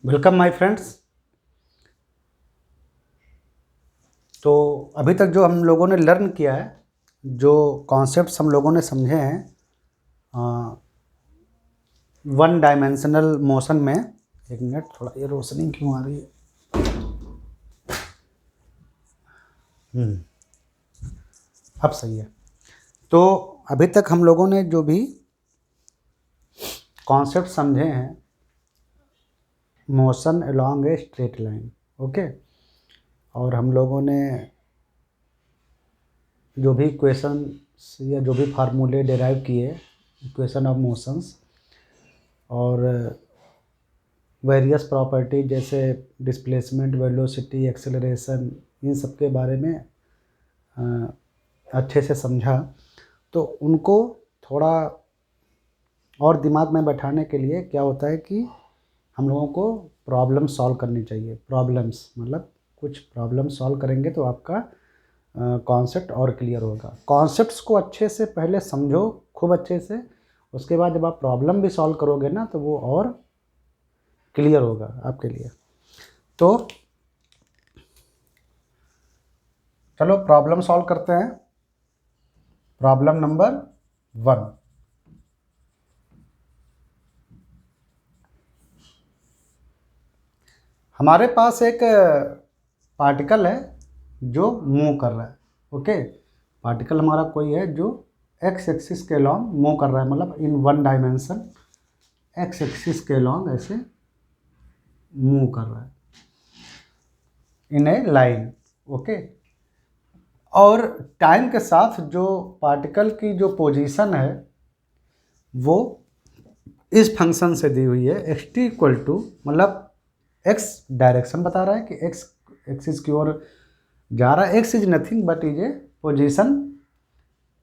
Welcome my friends. तो अभी तक जो हम लोगों ने लर्न किया है, जो कॉन्सेप्ट्स हम लोगों ने समझे हैं वन डायमेंशनल मोशन में। एक मिनट, थोड़ा ये रोशनी क्यों आ रही है? अब सही है। तो अभी तक हम लोगों ने जो भी कॉन्सेप्ट समझे हैं, motion along a straight line, okay. और हम लोगों ने जो भी इक्वेशन या जो भी फार्मूले डेराइव किए, इक्वेशन ऑफ मोशंस और वेरियस प्रॉपर्टी जैसे डिस्प्लेसमेंट, वेलोसिटी, एक्सेलरेशन, इन सब के बारे में अच्छे से समझा। तो उनको थोड़ा और दिमाग में बैठाने के लिए क्या होता है कि हम लोगों को प्रॉब्लम सॉल्व करनी चाहिए। प्रॉब्लम्स मतलब कुछ प्रॉब्लम सॉल्व करेंगे तो आपका कॉन्सेप्ट और क्लियर होगा। कॉन्सेप्ट्स को अच्छे से पहले समझो, खूब अच्छे से। उसके बाद जब आप प्रॉब्लम भी सॉल्व करोगे ना, तो वो और क्लियर होगा आपके लिए। तो चलो प्रॉब्लम सॉल्व करते हैं। Problem number 1। हमारे पास एक पार्टिकल है जो मूव कर रहा है, ओके। पार्टिकल हमारा कोई है जो एक्स एक्सिस के अलॉन्ग मूव कर रहा है, मतलब in one dimension x axis के अलॉन्ग ऐसे मूव कर रहा है इन ए लाइन, ओके। और टाइम के साथ जो पार्टिकल की जो पोजीशन है वो इस फंक्शन से दी हुई है। एक्स टी इक्वल टू, मतलब एक्स डायरेक्शन बता रहा है कि एक्स एक्सिस की ओर जा रहा है। X is nothing but is a position,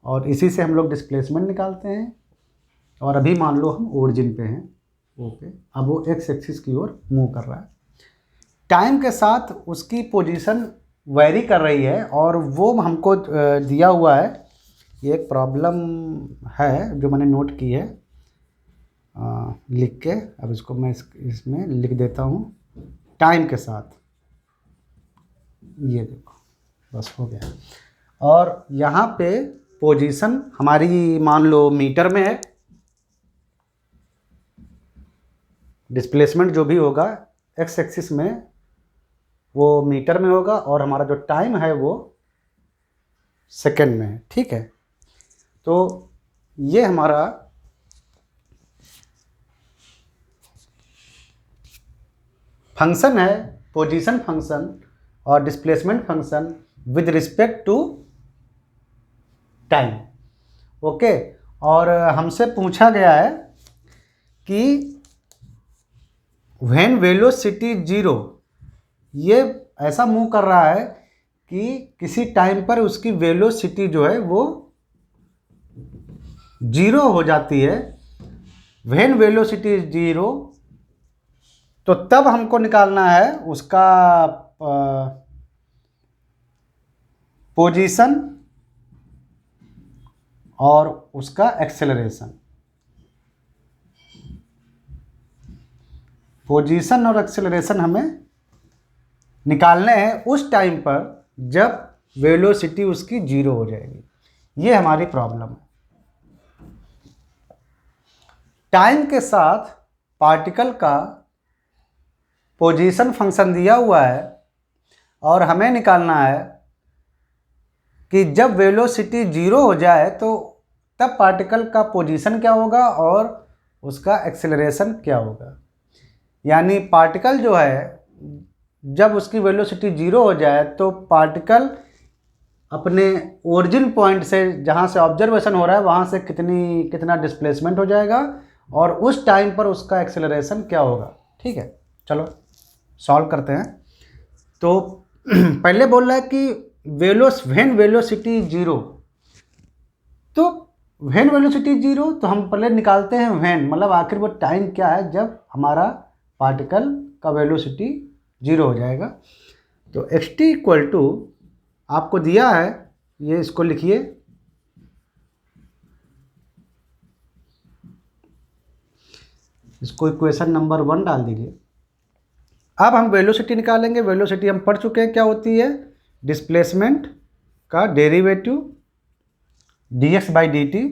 और इसी से हम लोग डिस्प्लेसमेंट निकालते हैं। और अभी मान लो हम ओरिजिन पे हैं, ओके। अब वो एक्स एक्सिस की ओर मूव कर रहा है। टाइम के साथ उसकी पोजीशन वेरी कर रही है, और वो हमको दिया हुआ है। ये एक प्रॉब्लम है जो मैंने नोट की है लिख के। अब इसको मैं इसमें लिख देता हूँ। टाइम के साथ, ये देखो, बस हो गया। और यहाँ पे पोजीशन हमारी मान लो मीटर में है। डिस्प्लेसमेंट जो भी होगा एक्स एक्सिस में वो मीटर में होगा, और हमारा जो टाइम है वो सेकंड में है, ठीक है। तो ये हमारा फंक्शन है, पोजीशन फंक्शन और displacement function with respect to time, okay. और हमसे पूछा गया है कि व्हेन वेलोसिटी जीरो, ये ऐसा मूव कर रहा है कि किसी टाइम पर उसकी वेलोसिटी जो है वो जीरो हो जाती है। व्हेन वेलोसिटी इज जीरो, तो तब हमको निकालना है उसका पोजीशन और उसका एक्सेलरेशन। पोजीशन और एक्सेलरेशन हमें निकालने हैं उस टाइम पर जब वेलोसिटी उसकी जीरो हो जाएगी। ये हमारी प्रॉब्लम है। टाइम के साथ पार्टिकल का पोजीशन फंक्शन दिया हुआ है, और हमें निकालना है कि जब वेलोसिटी जीरो हो जाए तो तब पार्टिकल का पोजीशन क्या होगा और उसका एक्सेलरेशन क्या होगा। यानी पार्टिकल जो है जब उसकी वेलोसिटी जीरो हो जाए तो पार्टिकल अपने ओरिजिन पॉइंट से, जहाँ से ऑब्जर्वेशन हो रहा है, वहाँ से कितना डिस्प्लेसमेंट हो जाएगा, और उस टाइम पर उसका एक्सेलरेशन क्या होगा, ठीक है। चलो सॉल्व करते हैं। तो पहले बोल रहा है कि व्हेन वेलोसिटी जीरो, तो व्हेन वेलोसिटी जीरो, तो हम पहले निकालते हैं व्हेन, मतलब आखिर वो टाइम क्या है जब हमारा पार्टिकल का वेलोसिटी जीरो हो जाएगा। तो एक्स टी इक्वल टू आपको दिया है, ये इसको लिखिए, इसको इक्वेशन नंबर 1 डाल दीजिए। अब हम वेलोसिटी निकालेंगे। वेलोसिटी हम पढ़ चुके हैं क्या होती है, डिस्प्लेसमेंट का डेरिवेटिव dx बाई dt।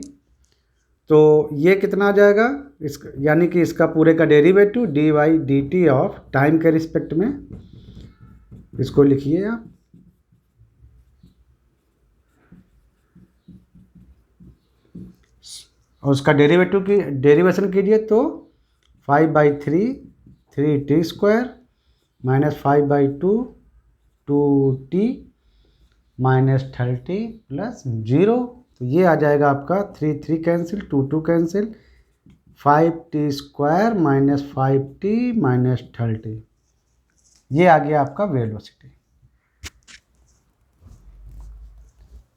तो ये कितना आ जाएगा, यानी कि इसका पूरे का derivative dy dt of time के रिस्पेक्ट में, इसको लिखिए आप। और उसका डेरिवेटिव की डेरिवेशन कीजिए तो 5/3 3t² minus 5/2 2t minus 30 plus 0। तो ये आ जाएगा आपका 3 3 cancel 2 2 cancel 5t² minus 5t minus 30। ये आ गया आपका वेलोसिटी।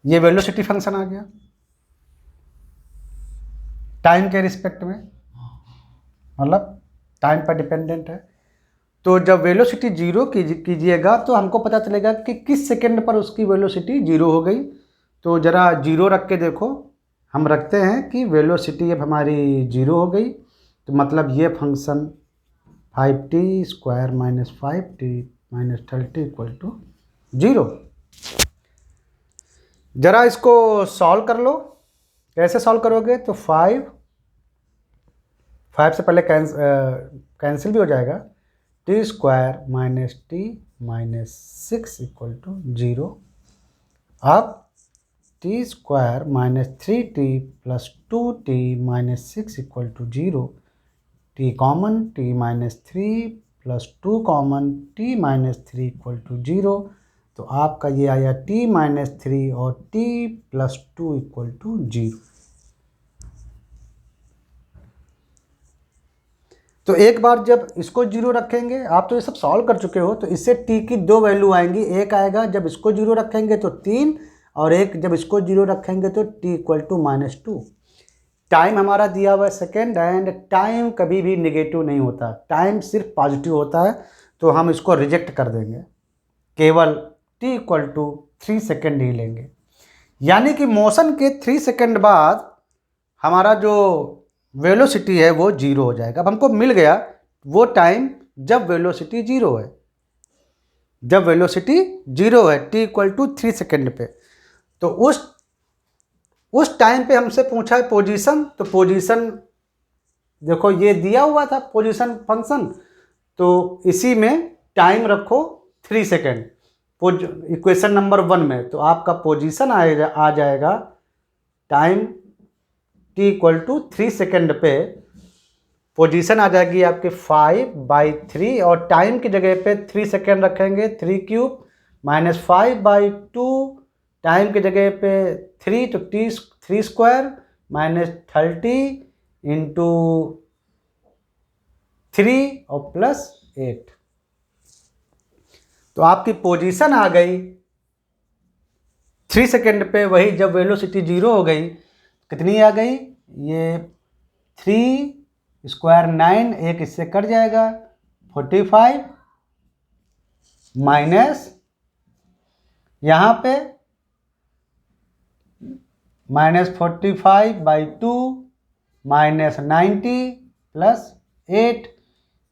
ये वेलोसिटी फंक्शन आ गया टाइम के रिस्पेक्ट में, मतलब टाइम पर डिपेंडेंट है। तो जब वेलोसिटी जीरो कीजिएगा तो हमको पता चलेगा कि किस सेकंड पर उसकी वेलोसिटी जीरो हो गई। तो ज़रा जीरो रख के देखो, हम रखते हैं कि वेलोसिटी अब हमारी जीरो हो गई, तो मतलब ये function 5t² minus 5t minus 30 equal to 0। ज़रा इसको सॉल्व कर लो। कैसे सॉल्व करोगे, तो 5 से पहले कैंसिल भी हो जाएगा, t² minus t minus 6 equal to 0। अब t² minus 3t plus 2t minus 6 equal to 0। t common, t minus 3 plus 2 common, t minus 3 equal to 0। तो आपका ये आया t माइनस 3 और t प्लस 2 इक्वल टू 0। तो एक बार जब इसको जीरो रखेंगे, आप तो ये सब सॉल्व कर चुके हो, तो इससे t की दो वैल्यू आएंगी। एक आएगा जब इसको जीरो रखेंगे तो 3, और एक जब इसको जीरो रखेंगे तो t इक्वल टू -2। टाइम हमारा दिया हुआ है सेकेंड, एंड टाइम कभी भी नेगेटिव नहीं होता, टाइम सिर्फ पॉजिटिव होता है। तो हम इसको रिजेक्ट कर देंगे, केवल t इक्वल टू 3 सेकेंड ही लेंगे। यानी कि मोशन के 3 सेकेंड बाद हमारा जो वेलोसिटी है वो जीरो हो जाएगा। अब हमको मिल गया वो टाइम जब वेलोसिटी जीरो है, जब वेलोसिटी जीरो है t इक्वल टू 3 सेकेंड पे। तो उस टाइम पे हमसे पूछा है पोजीशन, तो पोजीशन देखो ये दिया हुआ था पोजीशन फंक्शन, तो इसी में टाइम रखो 3 सेकेंड इक्वेशन नंबर 1 में। तो आपका पोजीशन आ जाएगा time t equal to 3 second पे पोजीशन आ जाएगी आपकी 5/3, और टाइम की जगह पे 3 सेकेंड रखेंगे, 3³ माइनस 5/2, टाइम की जगह पे 3, तो t² माइनस 30 इंटू 3 और प्लस 8। तो आपकी पोजीशन आ गई 3 सेकेंड पे, वही जब वेलोसिटी जीरो हो गई कितनी आ गई, ये 3² 9, एक इससे कट जाएगा 45 माइनस यहाँ पे -45/2 माइनस 90 प्लस 8,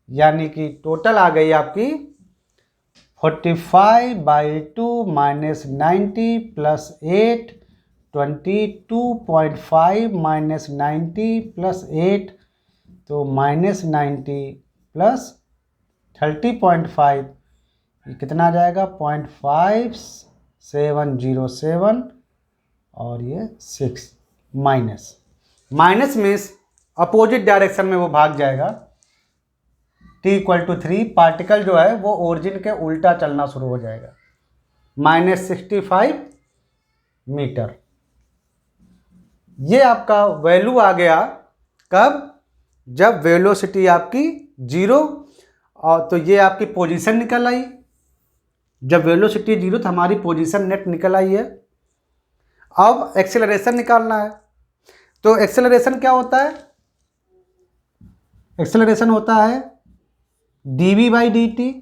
यानी कि टोटल आ गई आपकी 45/2 माइनस 90 प्लस 8, 22.5 माइनस 90 प्लस 8, तो माइनस 90 प्लस 30.5, ये कितना आ जाएगा 0.5707, और ये 6 माइनस मीन्स अपोजिट डायरेक्शन में वो भाग जाएगा। t इक्वल टू 3, पार्टिकल जो है वो ओरिजिन के उल्टा चलना शुरू हो जाएगा, -65 मीटर। ये आपका वैल्यू आ गया कब, जब वेलोसिटी आपकी जीरो, और तो ये आपकी पोजीशन निकल आई। जब वेलोसिटी जीरो तो हमारी पोजीशन नेट निकल आई है। अब एक्सेलरेशन निकालना है, तो एक्सेलरेशन क्या होता है, एक्सेलरेशन होता है dv/dt,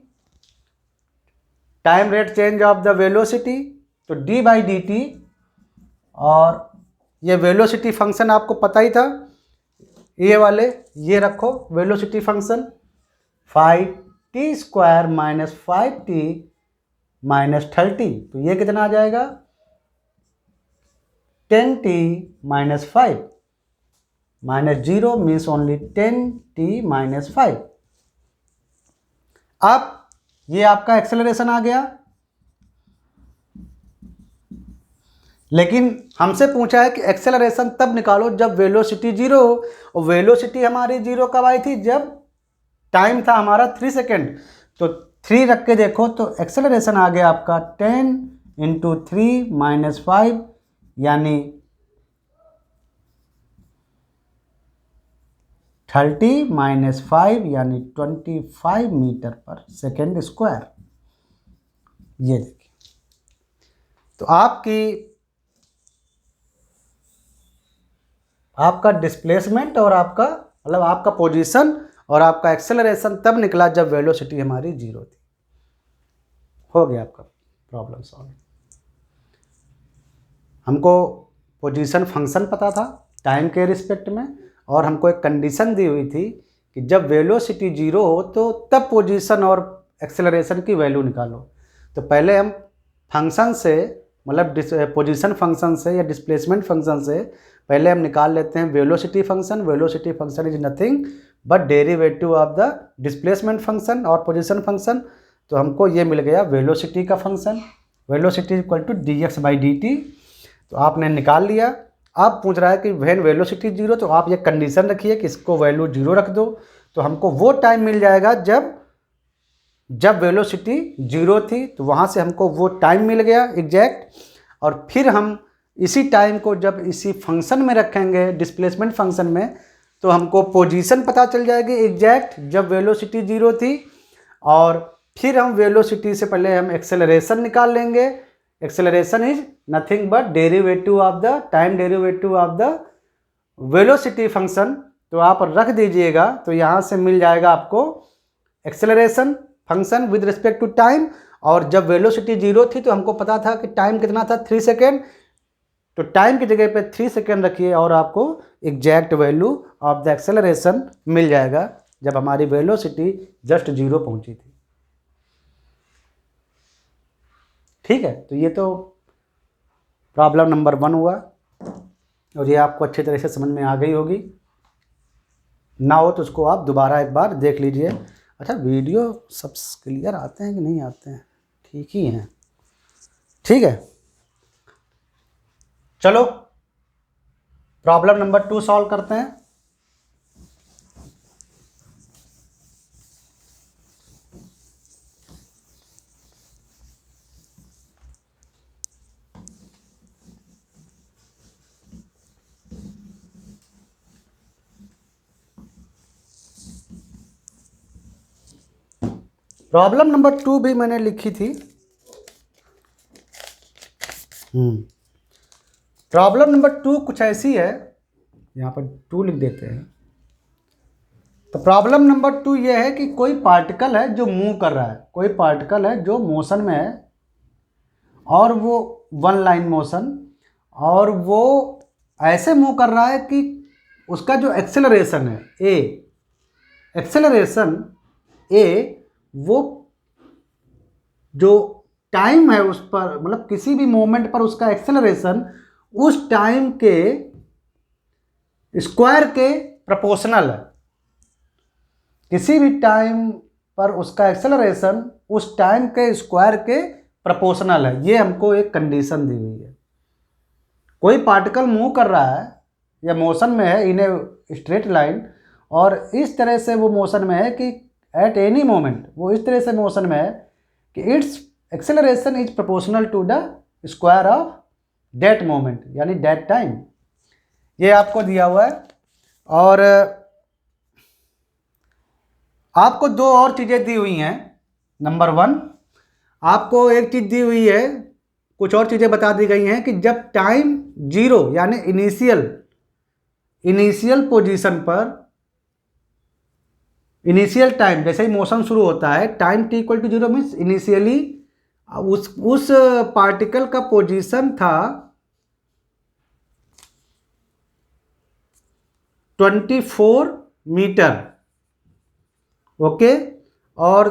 time rate change of the velocity, तो d/dt, और ये वेलोसिटी फंक्शन आपको पता ही था, ये वाले ये रखो velocity function 5t T square minus 5t minus 30, तो ये कितना आ जाएगा 10t minus 5 minus 0 means only 10t minus 5। अब ये आपका एक्सेलरेशन आ गया, लेकिन हमसे पूछा है कि एक्सेलरेशन तब निकालो जब वेलोसिटी 0 हो, और वेलोसिटी हमारी 0 कब आई थी, जब टाइम था हमारा 3 सेकेंड। तो 3 रख के देखो तो एक्सेलरेशन आ गया आपका 10 इंटू 3 माइनस 5 यानी 30 माइनस 5 यानी 25 मीटर पर सेकेंड स्क्वायर। ये देखिए, तो आपका डिस्प्लेसमेंट और आपका मतलब आपका पोजीशन और आपका एक्सेलरेशन तब निकला जब वेलोसिटी हमारी 0 थी। हो गया आपका प्रॉब्लम सॉल्व। हमको पोजीशन फंक्शन पता था टाइम के रिस्पेक्ट में, और हमको एक कंडीशन दी हुई थी कि जब वेलोसिटी 0 हो तो तब पोजीशन और एक्सेलरेशन की वैल्यू निकालो। तो पहले हम फंक्शन से मतलब पोजीशन फंक्शन से या डिस्प्लेसमेंट फंक्शन से पहले हम निकाल लेते हैं velocity function. Velocity function is nothing but derivative of the displacement function और पोजीशन फंक्शन। तो हमको ये मिल गया वेलोसिटी का function, velocity equal to dx by dt। तो आपने निकाल लिया। अब पूछ रहा है कि व्हेन वेलोसिटी 0, तो आप ये कंडीशन रखिए कि इसको वैल्यू 0 रख दो, तो हमको वो टाइम मिल जाएगा जब वेलोसिटी 0 थी। तो वहाँ से हमको वो टाइम मिल गया एग्जैक्ट, और फिर हम इसी टाइम को जब इसी फंक्शन में रखेंगे डिस्प्लेसमेंट फंक्शन में, तो हमको पोजीशन पता चल जाएगी एग्जैक्ट जब वेलोसिटी 0 थी। और फिर हम वेलोसिटी से पहले हम एक्सेलरेशन निकाल लेंगे। Acceleration is nothing but derivative of the time derivative of the velocity function. तो आप रख दीजिएगा, तो यहाँ से मिल जाएगा आपको acceleration function with respect to time. और जब वेलोसिटी 0 थी तो हमको पता था कि टाइम कितना था 3 सेकेंड, तो टाइम की जगह पे 3 सेकेंड रखिए और आपको exact value of the acceleration मिल जाएगा जब हमारी वेलोसिटी जस्ट 0 पहुंची थी। ठीक है, तो ये तो प्रॉब्लम नंबर 1 हुआ, और ये आपको अच्छी तरह से समझ में आ गई होगी। ना हो तो उसको आप दोबारा एक बार देख लीजिए। अच्छा, वीडियो सब क्लियर आते हैं कि नहीं आते हैं? ठीक ही हैं, ठीक है। चलो प्रॉब्लम नंबर 2 सॉल्व करते हैं। प्रॉब्लम नंबर 2 भी मैंने लिखी थी। प्रॉब्लम नंबर 2 कुछ ऐसी है, यहाँ पर 2 लिख देते हैं। तो प्रॉब्लम नंबर 2 ये है कि कोई पार्टिकल है जो मूव कर रहा है, कोई पार्टिकल है जो मोशन में है, और वो वन लाइन मोशन, और वो ऐसे मूव कर रहा है कि उसका जो एक्सेलरेशन है ए, एक्सेलरेशन ए, वो जो टाइम है उस पर मतलब किसी भी मोमेंट पर उसका एक्सेलरेशन उस टाइम के स्क्वायर के प्रोपोर्शनल है। किसी भी टाइम पर उसका एक्सेलरेशन उस टाइम के स्क्वायर के प्रोपोर्शनल है। ये हमको एक कंडीशन दी हुई है। कोई पार्टिकल मूव कर रहा है या मोशन में है इन ए स्ट्रेट लाइन, और इस तरह से वो मोशन में है कि एट एनी मोमेंट वो इस तरह से मोशन में है कि its acceleration is proportional to the square of that moment यानी डेट टाइम। ये आपको दिया हुआ है। और आपको 2 और चीज़ें दी हुई हैं। नंबर 1, आपको एक चीज़ दी हुई है, कुछ और चीज़ें बता दी गई हैं कि जब टाइम 0 यानी इनिशियल पोजीशन पर, इनिशियल टाइम जैसे ही मोशन शुरू होता है, time t equal to 0 means initially उस पार्टिकल का पोजीशन था 24 मीटर, ओके, और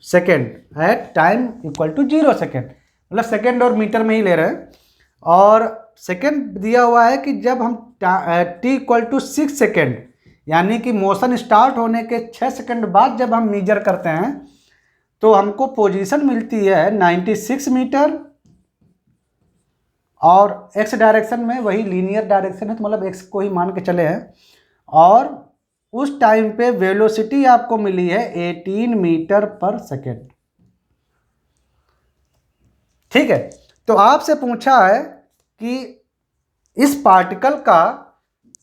second at time equal to 0 second, मतलब सेकेंड और मीटर में ही ले रहे हैं। और सेकेंड दिया हुआ है कि जब हम टी इक्वल टू 6 सेकेंड, यानी कि मोशन स्टार्ट होने के 6 सेकेंड बाद जब हम मेजर करते हैं तो हमको पोजीशन मिलती है 96 मीटर, और एक्स डायरेक्शन में वही लीनियर डायरेक्शन है तो मतलब एक्स को ही मान के चले हैं। और उस टाइम पे वेलोसिटी आपको मिली है 18 मीटर पर सेकेंड। ठीक है, तो आपसे पूछा है कि इस पार्टिकल का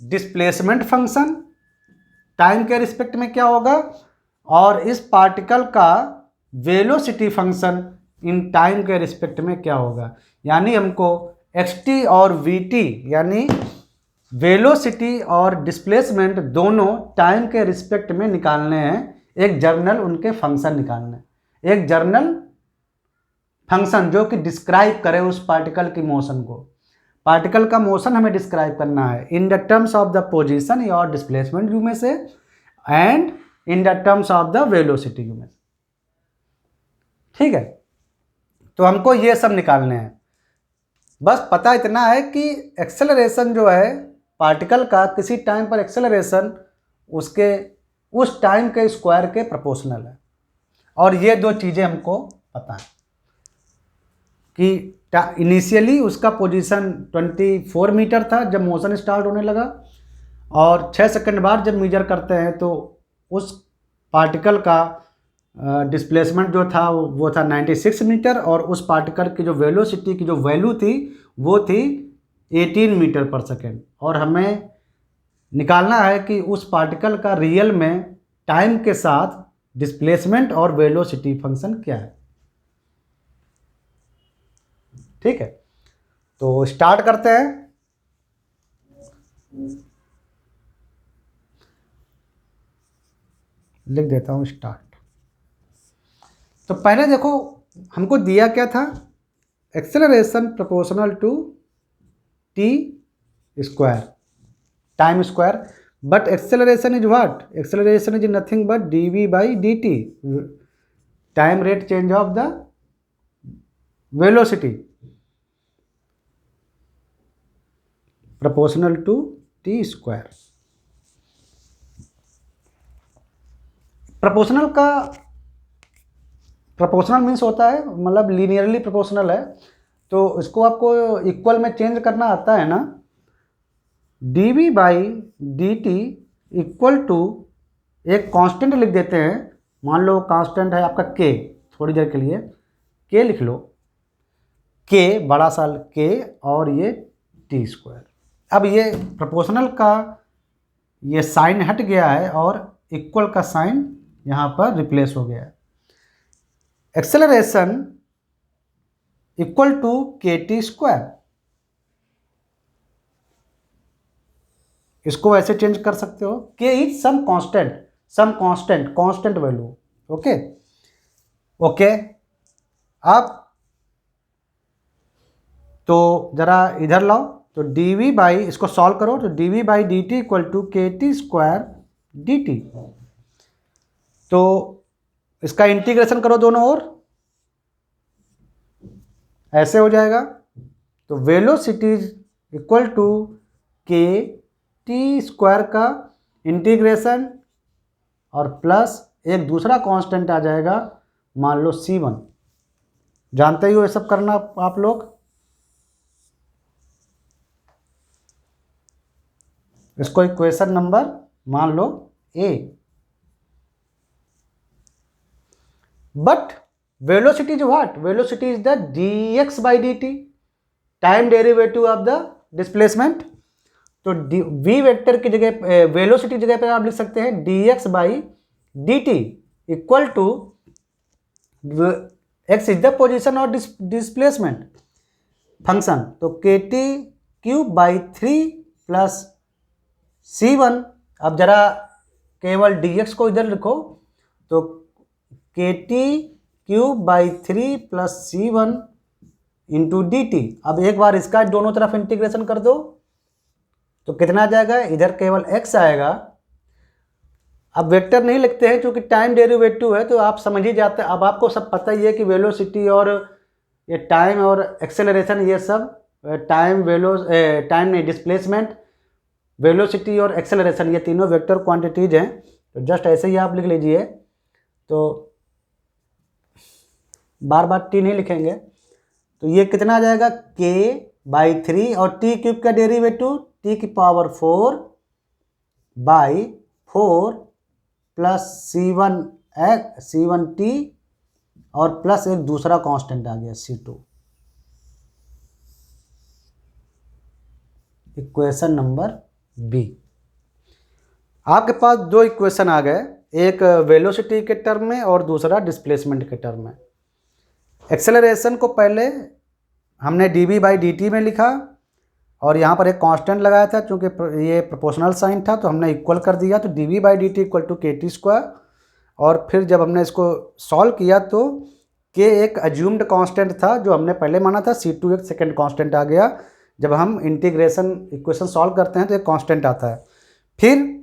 डिस्प्लेसमेंट फंक्शन टाइम के रिस्पेक्ट में क्या होगा, और इस पार्टिकल का वेलोसिटी फंक्शन इन टाइम के रिस्पेक्ट में क्या होगा। यानी हमको xt और vt यानी वेलोसिटी और डिस्प्लेसमेंट दोनों टाइम के रिस्पेक्ट में निकालने हैं। एक जर्नल उनके फंक्शन निकालने, एक जर्नल फंक्शन जो कि डिस्क्राइब करे उस पार्टिकल की मोशन को। पार्टिकल का मोशन हमें डिस्क्राइब करना है in the terms of the position और डिस्प्लेसमेंट यू में से, and in the terms of the velocity you में से। ठीक है, तो हमको ये सब निकालने हैं। बस पता इतना है कि एक्सेलरेशन जो है पार्टिकल का किसी टाइम पर एक्सेलरेशन उसके उस टाइम के स्क्वायर के प्रोपोर्शनल है। और ये दो चीज़ें हमको पता है कि इनिशियली उसका पोजीशन 24 मीटर था जब मोशन स्टार्ट होने लगा, और 6 सेकंड बाद जब मेजर करते हैं तो उस पार्टिकल का डिस्प्लेसमेंट जो था वो था 96 मीटर, और उस पार्टिकल की जो वेलोसिटी की जो वैल्यू थी वो थी 18 मीटर पर सेकेंड। और हमें निकालना है कि उस पार्टिकल का रियल में टाइम के साथ डिस्प्लेसमेंट और वेलोसिटी फंक्शन क्या है। ठीक है, तो स्टार्ट करते हैं। लिख देता हूं स्टार्ट। तो पहले देखो हमको दिया क्या था, acceleration proportional to t square time square, but acceleration is what, acceleration is nothing but dv by dt, time rate change of the velocity proportional to t square. Proportional का प्रोपोर्शनल मीन्स होता है मतलब linearly proportional है, तो इसको आपको equal में change करना आता है ना। dv by dt equal to एक कांस्टेंट लिख देते हैं, मान लो कांस्टेंट है आपका k, थोड़ी देर के लिए k लिख लो, k बड़ा सा k और ये टी स्क्वायर। अब ये प्रोपोर्शनल का ये साइन हट गया है और इक्वल का साइन यहाँ पर रिप्लेस हो गया है। Acceleration equal to k t square, इसको ऐसे चेंज कर सकते हो, k is some constant value. Okay okay, अब तो जरा इधर लाओ, तो dv बाई, इसको सॉल्व करो तो dv by d t equal to k t square d t. तो इसका इंटीग्रेशन करो दोनों ओर, ऐसे हो जाएगा। तो velocity equal to k t square का इंटीग्रेशन और प्लस एक दूसरा कांस्टेंट आ जाएगा, मान लो c1। जानते ही हो ये सब करना आप लोग। इसको इक्वेशन नंबर मान लो a। But velocity is what, velocity is the dx by dt, time derivative of the displacement. तो v वेक्टर की जगह वेलोसिटी जगह पे आप लिख सकते हैं dx by dt equal to x is the position और डिस्प्लेसमेंट फंक्शन, तो k T cube by 3 plus c1। अब जरा केवल dx को इधर लिखो, तो k T cube by 3 plus c1 into D T. अब एक बार इसका दोनों तरफ इंटीग्रेशन कर दो तो कितना आ जाएगा, इधर केवल x आएगा। अब वेक्टर नहीं लिखते हैं क्योंकि टाइम डेरिवेटिव है, तो आप समझ ही जाते हैं। अब आपको सब पता ही है कि वेलोसिटी और ये टाइम और एक्सेलरेशन, ये सब टाइम नहीं, डिस्प्लेसमेंट, वेलोसिटी और एक्सेलरेशन, ये तीनों वेक्टर क्वांटिटीज हैं। तो जस्ट ऐसे ही आप लिख लीजिए, तो बार बार टी नहीं लिखेंगे। तो ये कितना आ जाएगा, k/3 और टी क्यूब का derivative t⁴ by 4 plus C1t और प्लस एक दूसरा कांस्टेंट आ गया C2। Equation number B. आपके पास दो इक्वेशन आ गए, एक वेलोसिटी के टर्म में और दूसरा डिस्प्लेसमेंट के टर्म में। एक्सेलरेशन को पहले हमने dv/dt में लिखा और यहाँ पर एक कांस्टेंट लगाया था, क्योंकि ये प्रोपोर्शनल साइन था तो हमने इक्वल कर दिया, तो dv/dt = kt²। और फिर जब हमने इसको सॉल्व किया तो k एक अज्यूम्ड कांस्टेंट था जो हमने पहले माना था, C2 एक सेकंड कांस्टेंट आ गया। जब हम इंटीग्रेशन इक्वेशन सॉल्व करते हैं तो एक कांस्टेंट आता है। फिर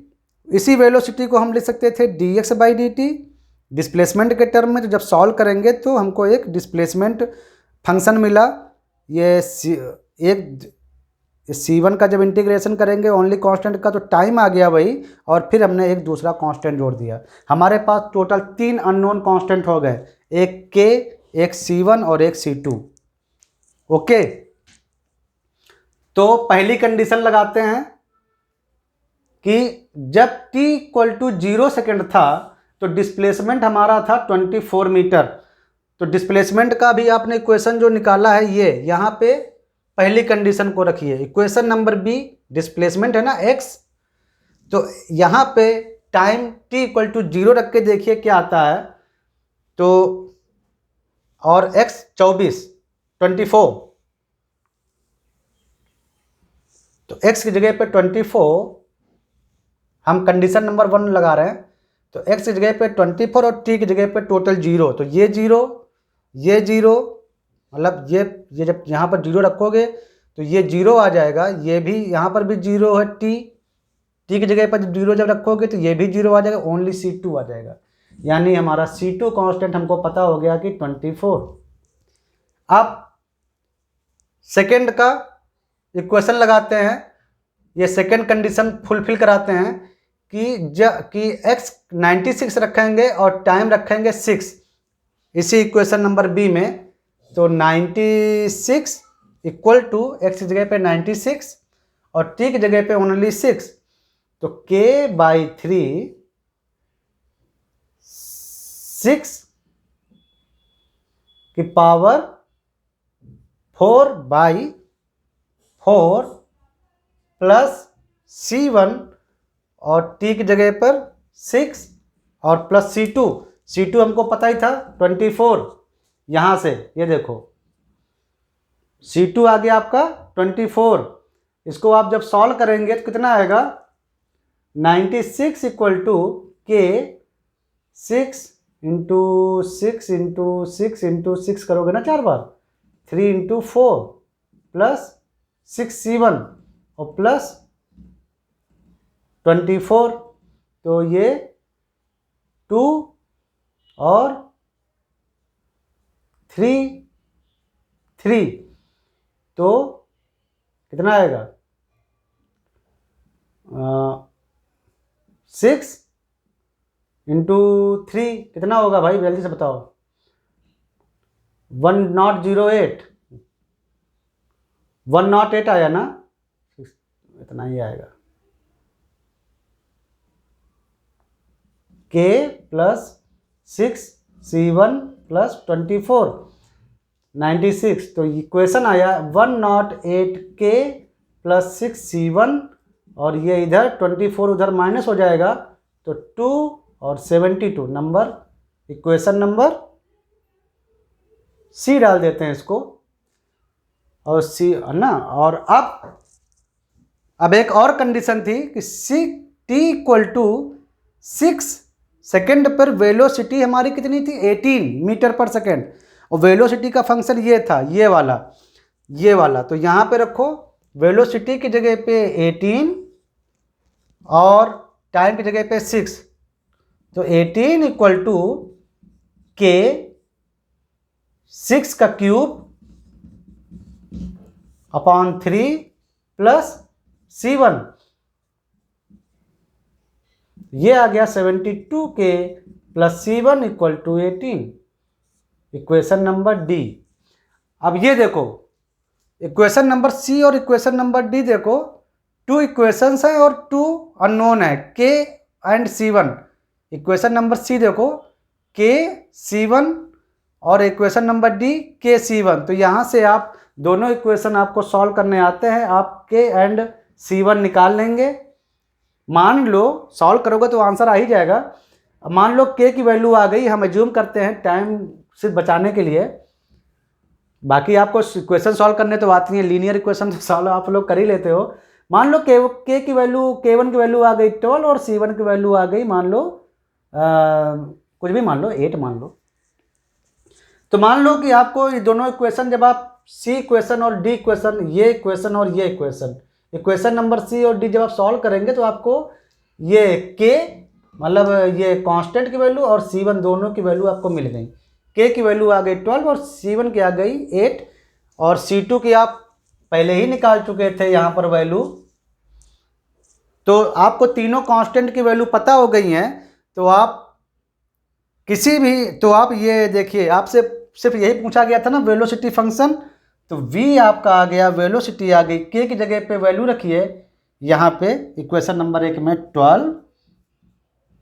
इसी वेलोसिटी को हम लिख सकते थे dx/dt डिस्प्लेसमेंट के टर्म में। तो जब सॉल्व करेंगे तो हमको एक डिस्प्लेसमेंट फंक्शन मिला, ये C1 का जब इंटीग्रेशन करेंगे ओनली कांस्टेंट का तो टाइम आ गया वही, और फिर हमने एक दूसरा कांस्टेंट जोड़ दिया। हमारे पास टोटल 3 अननोन कांस्टेंट हो गए, एक k, एक C1 और एक C2। ओके, तो पहली कंडीशन लगाते हैं कि जब t = 0 सेकेंड था तो डिस्प्लेसमेंट हमारा था 24 मीटर। तो डिस्प्लेसमेंट का भी आपने इक्वेशन जो निकाला है, ये यहाँ पे पहली कंडीशन को रखिए। इक्वेशन नंबर बी, डिस्प्लेसमेंट है ना x, तो यहाँ पे टाइम t = 0 रख के देखिए क्या आता है। तो और x 24 तो x की जगह पे 24, हम कंडीशन नंबर 1 लगा रहे हैं, तो x की जगह पे 24 और t की जगह पे टोटल 0। तो ये 0, ये 0, मतलब ये जब यहाँ पर 0 रखोगे तो ये 0 आ जाएगा, ये भी यहाँ पर भी 0 है, t की जगह पर 0 जब रखोगे तो ये भी 0 आ जाएगा, ओनली C2 आ जाएगा। यानी हमारा C2 कांस्टेंट हमको पता हो गया कि 24। अब सेकेंड का इक्वेशन लगाते हैं, ये सेकेंड कंडीशन फुलफिल कराते हैं कि x 96 रखेंगे और टाइम रखेंगे 6 इसी इक्वेशन नंबर बी में। तो 96 = x की जगह पे 96 और t की जगह पे ओनली 6, तो k/3 6 की पावर 4/4 प्लस C1 और t की जगह पर 6 और प्लस C2 हमको पता ही था 24। यहाँ से ये देखो C2 आ गया आपका 24। इसको आप जब सॉल्व करेंगे तो कितना आएगा, 96 = k 6 × 6 × 6 × 6 करोगे ना 4 बार, 3 × 4 प्लस 6 C1 और प्लस 24, तो ये 2 और 3 तो कितना आएगा, 6 × 3 कितना होगा भाई, जल्दी से बताओ। 108 आया ना, इतना ही आएगा। k + 6 C1 + 24 96, तो इक्वेशन आया 108k + 6 C1 और ये इधर 24 उधर माइनस हो जाएगा, तो 2 और 72 नंबर, इक्वेशन नंबर सी डाल देते हैं इसको, और सी है ना। और अब एक और कंडीशन थी कि t = 6 सेकेंड पर वेलोसिटी हमारी कितनी थी, 18 मीटर पर सेकेंड, और वेलोसिटी का फंक्शन ये था, ये वाला। तो यहाँ पे रखो वेलोसिटी की जगह पे 18 और टाइम की जगह पे 6, तो 18 इक्वल टू के 6 का क्यूब अपॉन 3 प्लस C1, ये आ गया 72 k plus C1 equal to 18, equation number D. अब ये देखो इक्वेशन नंबर सी और इक्वेशन नंबर डी देखो, 2 इक्वेशंस हैं और 2 अननोन है, के and C1। Equation number C देखो के C1 और इक्वेशन नंबर डी के C1। तो यहाँ से आप दोनों इक्वेशन आपको सॉल्व करने आते हैं, आप के एंड C1 निकाल लेंगे। मान लो सॉल्व करोगे तो आंसर आ ही जाएगा। मान लो के की वैल्यू आ गई, हम एज्यूम करते हैं टाइम से बचाने के लिए, बाकी आपको इक्वेशन सॉल्व करने तो आती है, लीनियर इक्वेशन तो सॉल्व आप लोग कर ही लेते हो। मान लो के की वैल्यू K1 की वैल्यू आ गई 12 और C1 की वैल्यू आ गई मान लो कुछ भी मान लो 8 मान लो। तो मान लो कि आपको ये दोनों इक्वेशन, जब आप सी इक्वेशन और डी इक्वेशन, ये इक्वेशन और ये इक्वेशन नंबर सी और डी जब आप सॉल्व करेंगे तो आपको ये के मतलब ये कांस्टेंट की वैल्यू और C1 दोनों की वैल्यू आपको मिल गई। के की वैल्यू आ गई 12 और C1 की आ गई 8 और C2 की आप पहले ही निकाल चुके थे यहाँ पर वैल्यू। तो आपको तीनों कांस्टेंट की वैल्यू पता हो गई हैं। तो आप किसी भी, तो आप ये देखिए, आपसे सिर्फ यही पूछा गया था ना वेलोसिटी फंक्शन, तो v आपका आ गया, वेलोसिटी आ गई, k की जगह पे वैल्यू रखिए यहाँ पे इक्वेशन नंबर 1 में 12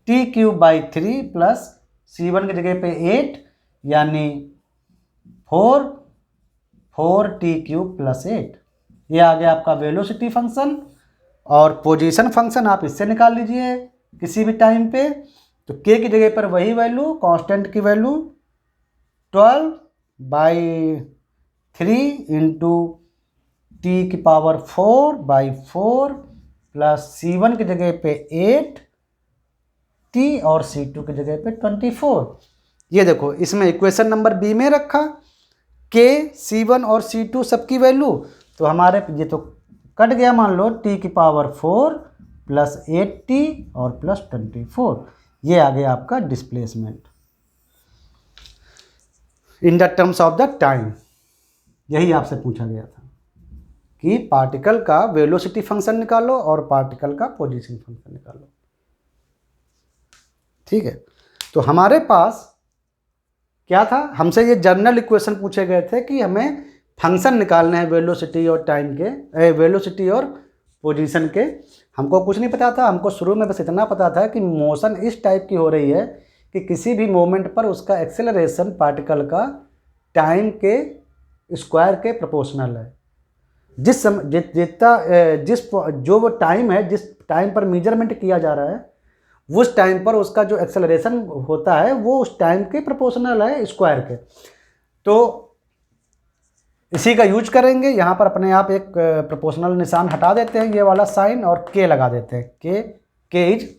t³/3 प्लस C1 की जगह पे 8 यानी 4t³ + 8। ये आ गया आपका वेलोसिटी फंक्शन। और पोजीशन फंक्शन आप इससे निकाल लीजिए किसी भी टाइम पे। तो k की जगह पर वही वैल्यू, कांस्टेंट की value 12/3 into t⁴/4 plus C1 की जगह पे 8 t और C2 की जगह पे 24। ये देखो इसमें इक्वेशन नंबर बी में रखा k, C1 और C2 सबकी वैल्यू, तो हमारे ये तो कट गया, मान लो t⁴ प्लस 8t और प्लस 24। ये आ गया आपका displacement in the terms of the time. यही आपसे पूछा गया था कि पार्टिकल का वेलोसिटी फंक्शन निकालो और पार्टिकल का पोजीशन फंक्शन निकालो। ठीक है, तो हमारे पास क्या था, हमसे ये जनरल इक्वेशन पूछे गए थे कि हमें फंक्शन निकालने हैं वेलोसिटी और टाइम के, वेलोसिटी और पोजीशन के। हमको कुछ नहीं पता था, हमको शुरू में बस इतना पता था कि मोशन इस टाइप की हो रही है कि किसी भी मोमेंट पर उसका एक्सेलरेशन पार्टिकल का टाइम के स्क्वायर के प्रोपोर्शनल है। जिस जो वो टाइम है, जिस टाइम पर मेजरमेंट किया जा रहा है, उस टाइम पर उसका जो एक्सेलरेशन होता है वो उस टाइम के प्रोपोर्शनल है स्क्वायर के। तो इसी का यूज करेंगे। यहाँ पर अपने आप एक प्रोपोर्शनल निशान हटा देते हैं, ये वाला साइन, और के लगा देते हैं। के इज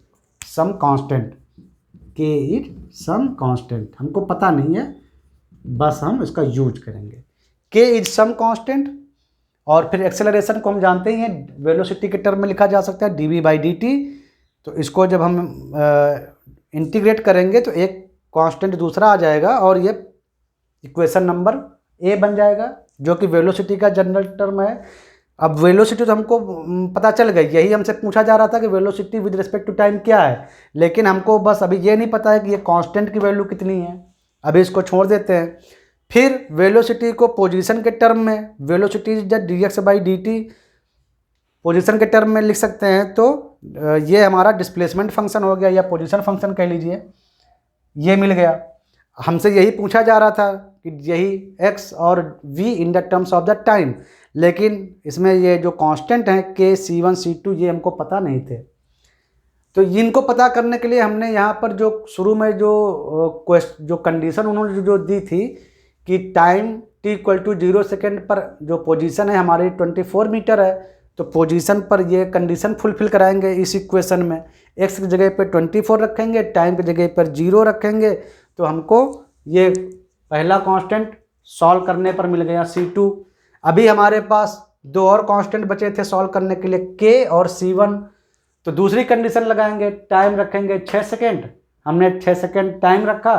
सम कांस्टेंट, के इज सम कांस्टेंट, हमको पता नहीं है, बस हम इसका यूज करेंगे। के इज सम कांस्टेंट। और फिर एक्सेलरेशन को हम जानते ही हैं, वेलोसिटी के टर्म में लिखा जा सकता है dv/dt। तो इसको जब हम इंटीग्रेट करेंगे तो एक कांस्टेंट दूसरा आ जाएगा और ये इक्वेशन नंबर ए बन जाएगा, जो कि वेलोसिटी का जनरल टर्म है। अब वेलोसिटी तो हमको पता चल गई, यही हमसे पूछा जा रहा था कि velocity with respect to time क्या है, लेकिन हमको बस अभी ये नहीं पता है कि ये कांस्टेंट की वैल्यू कितनी है। अभी इसको छोड़ देते हैं। फिर वेलोसिटी को पोजीशन के टर्म में, वेलोसिटी इज dx/dt पोजीशन के टर्म में लिख सकते हैं। तो ये हमारा डिस्प्लेसमेंट फंक्शन हो गया या पोजीशन फंक्शन कह लीजिए, ये मिल गया। हमसे यही पूछा जा रहा था कि यही x और v in the terms of the time, लेकिन इसमें ये जो कांस्टेंट हैं k, C1, C2 ये हमको पता नहीं थे। तो इनको पता करने के लिए हमने यहाँ पर जो शुरू में जो कंडीशन उन्होंने जो दी थी कि टाइम t = 0 सेकेंड पर जो पोजीशन है हमारी 24 मीटर है, तो पोजीशन पर ये कंडीशन फुलफिल कराएंगे इस इक्वेशन में। x की जगह पे 24 रखेंगे, टाइम की जगह पर 0 रखेंगे, तो हमको ये पहला कांस्टेंट सॉल्व करने पर मिल गया C2। अभी हमारे पास दो और कांस्टेंट बचे थे सॉल्व करने के लिए, k और C1। तो दूसरी कंडीशन लगाएंगे, टाइम रखेंगे 6 सेकेंड हमने 6 सेकेंड टाइम रखा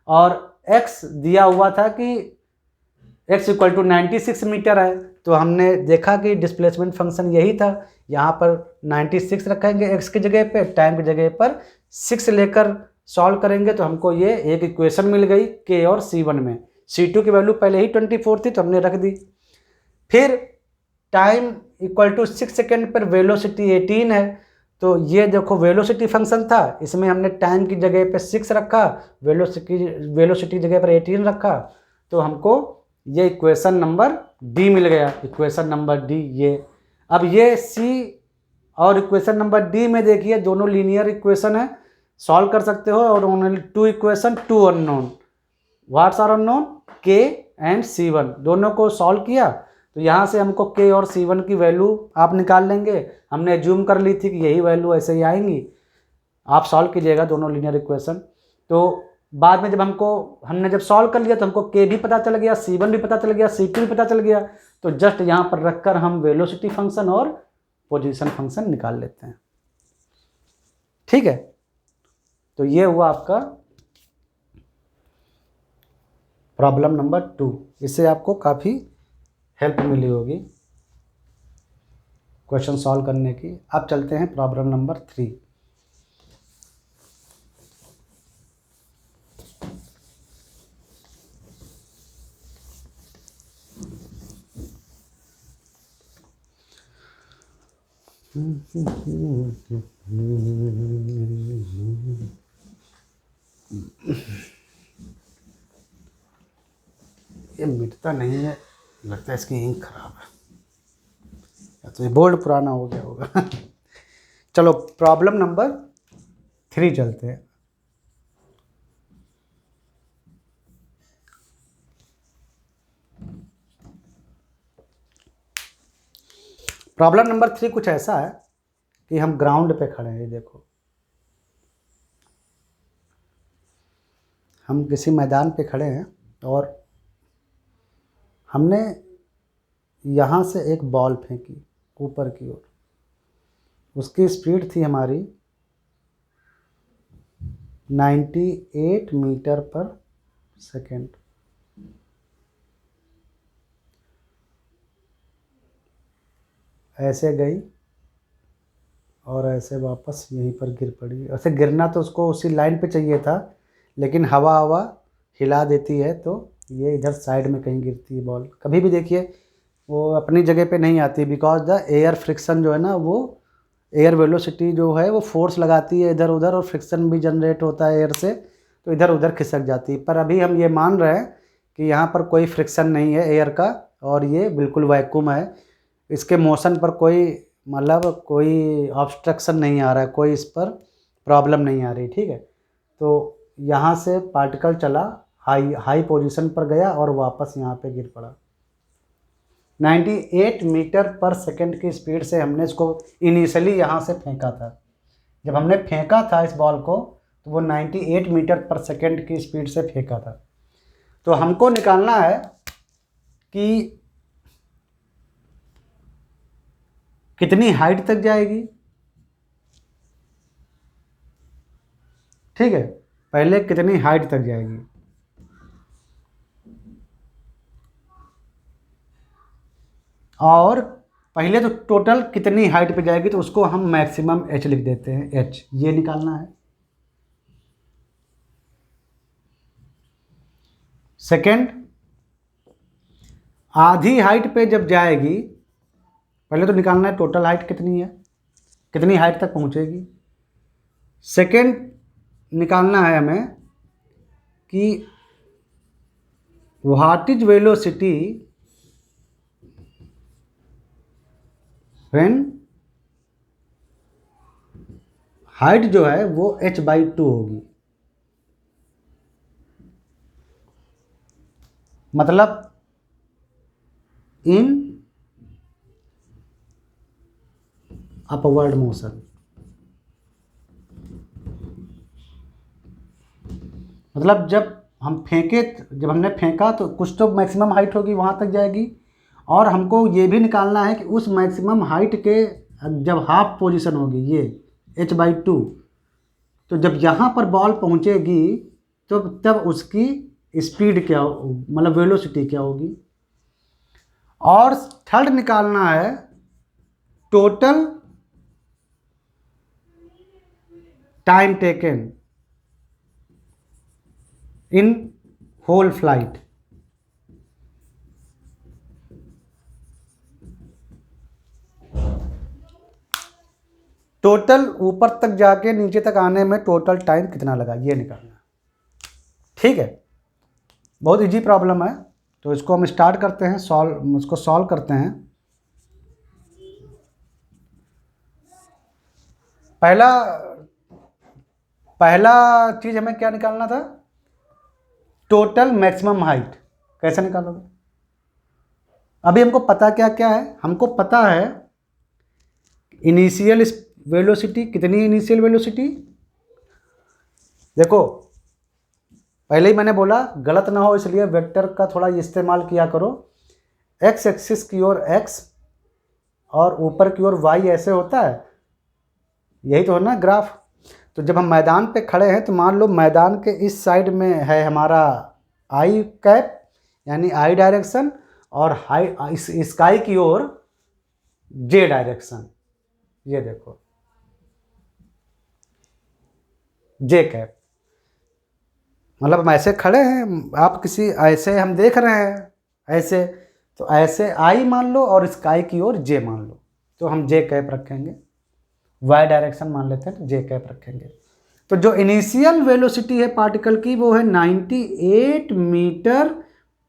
और x दिया हुआ था कि x इक्वल टू 96 मीटर है, तो हमने देखा कि डिस्प्लेसमेंट फंक्शन यही था। यहाँ पर 96 रखेंगे x की जगह पे, टाइम की जगह पर 6 लेकर सॉल्व करेंगे तो हमको ये एक इक्वेशन मिल गई k और c1 में। c2 की वैल्यू पहले ही 24 थी तो हमने रख दी। फिर टाइम इक्वल टू 6 सेकेंड पर वेलोसिटी 18 है, तो ये देखो वेलोसिटी फंक्शन था, इसमें हमने टाइम की जगह पे 6 रखा, वेलोसिटी जगह पर 18 रखा, तो हमको ये इक्वेशन नंबर डी मिल गया। इक्वेशन नंबर डी ये। अब ये सी और इक्वेशन नंबर डी में देखिए दोनों लीनियर इक्वेशन है, सॉल्व कर सकते हो। और only 2 equation 2 unknown, what's are unknown, k and c1, दोनों को सॉल्व किया तो यहाँ से हमको k और c1 की वैल्यू आप निकाल लेंगे। हमने ज्यूम कर ली थी कि यही वैल्यू ऐसे ही आएंगी, आप सॉल्व कीजिएगा दोनों लीनियर इक्वेशन। तो बाद में जब हमने जब सॉल्व कर लिया तो हमको k भी पता चल गया, c1 भी पता चल गया, c2 भी पता चल गया, तो जस्ट यहाँ पर रखकर हम वेलोसिटी फंक्शन और पोजीशन फंक्शन निकाल लेते हैं। ठीक है, तो ये हुआ आपका प्रॉब्लम नंबर 2। इससे आपको काफ़ी हेल्प मिली होगी क्वेश्चन सॉल्व करने की। अब चलते हैं प्रॉब्लम नंबर 3। ये मिटता नहीं है, लगता है इसकी इंक खराब है या तो ये बोर्ड पुराना हो गया होगा। चलो प्रॉब्लम नंबर 3 चलते हैं। प्रॉब्लम नंबर 3 कुछ ऐसा है कि हम ग्राउंड पे खड़े हैं, देखो हम किसी मैदान पे खड़े हैं और हमने यहाँ से एक बॉल फेंकी ऊपर की ओर, उसकी स्पीड थी हमारी 98 मीटर पर सेकेंड। ऐसे गई और ऐसे वापस यहीं पर गिर पड़ी। ऐसे गिरना तो उसको उसी लाइन पे चाहिए था, लेकिन हवा हिला देती है तो ये इधर साइड में कहीं गिरती है बॉल। कभी भी देखिए वो अपनी जगह पे नहीं आती, बिकॉज द एयर फ्रिक्शन जो है ना, वो एयर वेलोसिटी जो है वो फोर्स लगाती है इधर उधर और फ्रिक्शन भी जनरेट होता है एयर से, तो इधर उधर खिसक जाती है। पर अभी हम ये मान रहे हैं कि यहाँ पर कोई फ्रिक्शन नहीं है एयर का और ये बिल्कुल वैक्यूम है, इसके मोशन पर कोई मतलब कोई ऑब्स्ट्रक्शन नहीं आ रहा है, कोई इस पर प्रॉब्लम नहीं आ रही। ठीक है, तो यहाँ से पार्टिकल चला हाई पोजीशन पर गया और वापस यहाँ पे गिर पड़ा। 98 मीटर पर सेकंड की स्पीड से हमने इसको इनिशियली यहाँ से फेंका था। जब हमने फेंका था इस बॉल को तो वो 98 मीटर पर सेकंड की स्पीड से फेंका था। तो हमको निकालना है कि कितनी हाइट तक जाएगी। ठीक है, पहले कितनी हाइट तक जाएगी, और पहले तो टोटल कितनी हाइट पे जाएगी तो उसको हम मैक्सिमम h लिख देते हैं, h ये निकालना है। सेकंड, आधी हाइट पे जब जाएगी, पहले तो निकालना है टोटल हाइट कितनी है, कितनी हाइट तक पहुंचेगी। सेकंड निकालना है हमें कि what is velocity when height जो है वो h/2 होगी। मतलब इन अपवर्ड मोशन, मतलब जब हमने फेंका तो कुछ तो मैक्सिमम हाइट होगी, वहाँ तक जाएगी। और हमको ये भी निकालना है कि उस मैक्सिमम हाइट के जब हाफ पोजीशन होगी ये h/2, तो तो जब यहाँ पर बॉल पहुँचेगी तो तब उसकी स्पीड क्या मतलब वेलोसिटी क्या होगी। और थर्ड निकालना है total time taken in whole flight. Total ऊपर तक जाके नीचे तक आने में टोटल टाइम कितना लगा, ये निकालना। ठीक है, बहुत इजी प्रॉब्लम है। तो इसको हम स्टार्ट करते हैं, इसको सॉल्व करते हैं। पहला चीज हमें क्या निकालना था, टोटल मैक्सिमम हाइट। कैसे निकालोगे? अभी हमको पता क्या क्या है, हमको पता है इनिशियल वेलोसिटी। कितनी इनिशियल वेलोसिटी? देखो पहले ही मैंने बोला गलत ना हो इसलिए वेक्टर का थोड़ा इस्तेमाल किया करो। एक्स एक्सिस की ओर एक्स और ऊपर की ओर वाई ऐसे होता है, यही तो है ना ग्राफ। तो जब हम मैदान पे खड़े हैं तो मान लो मैदान के इस साइड में है हमारा आई कैप यानी आई डायरेक्शन, और हाई स्काई की ओर जे डायरेक्शन। ये देखो जे कैप, मतलब हम ऐसे खड़े हैं, आप किसी ऐसे हम देख रहे हैं ऐसे, तो ऐसे आई मान लो और स्काई की ओर जे मान लो, तो हम जे कैप रखेंगे। वाई डायरेक्शन मान लेते हैं तो जे कैप रखेंगे। तो जो इनिशियल वेलोसिटी है पार्टिकल की वो है 98 मीटर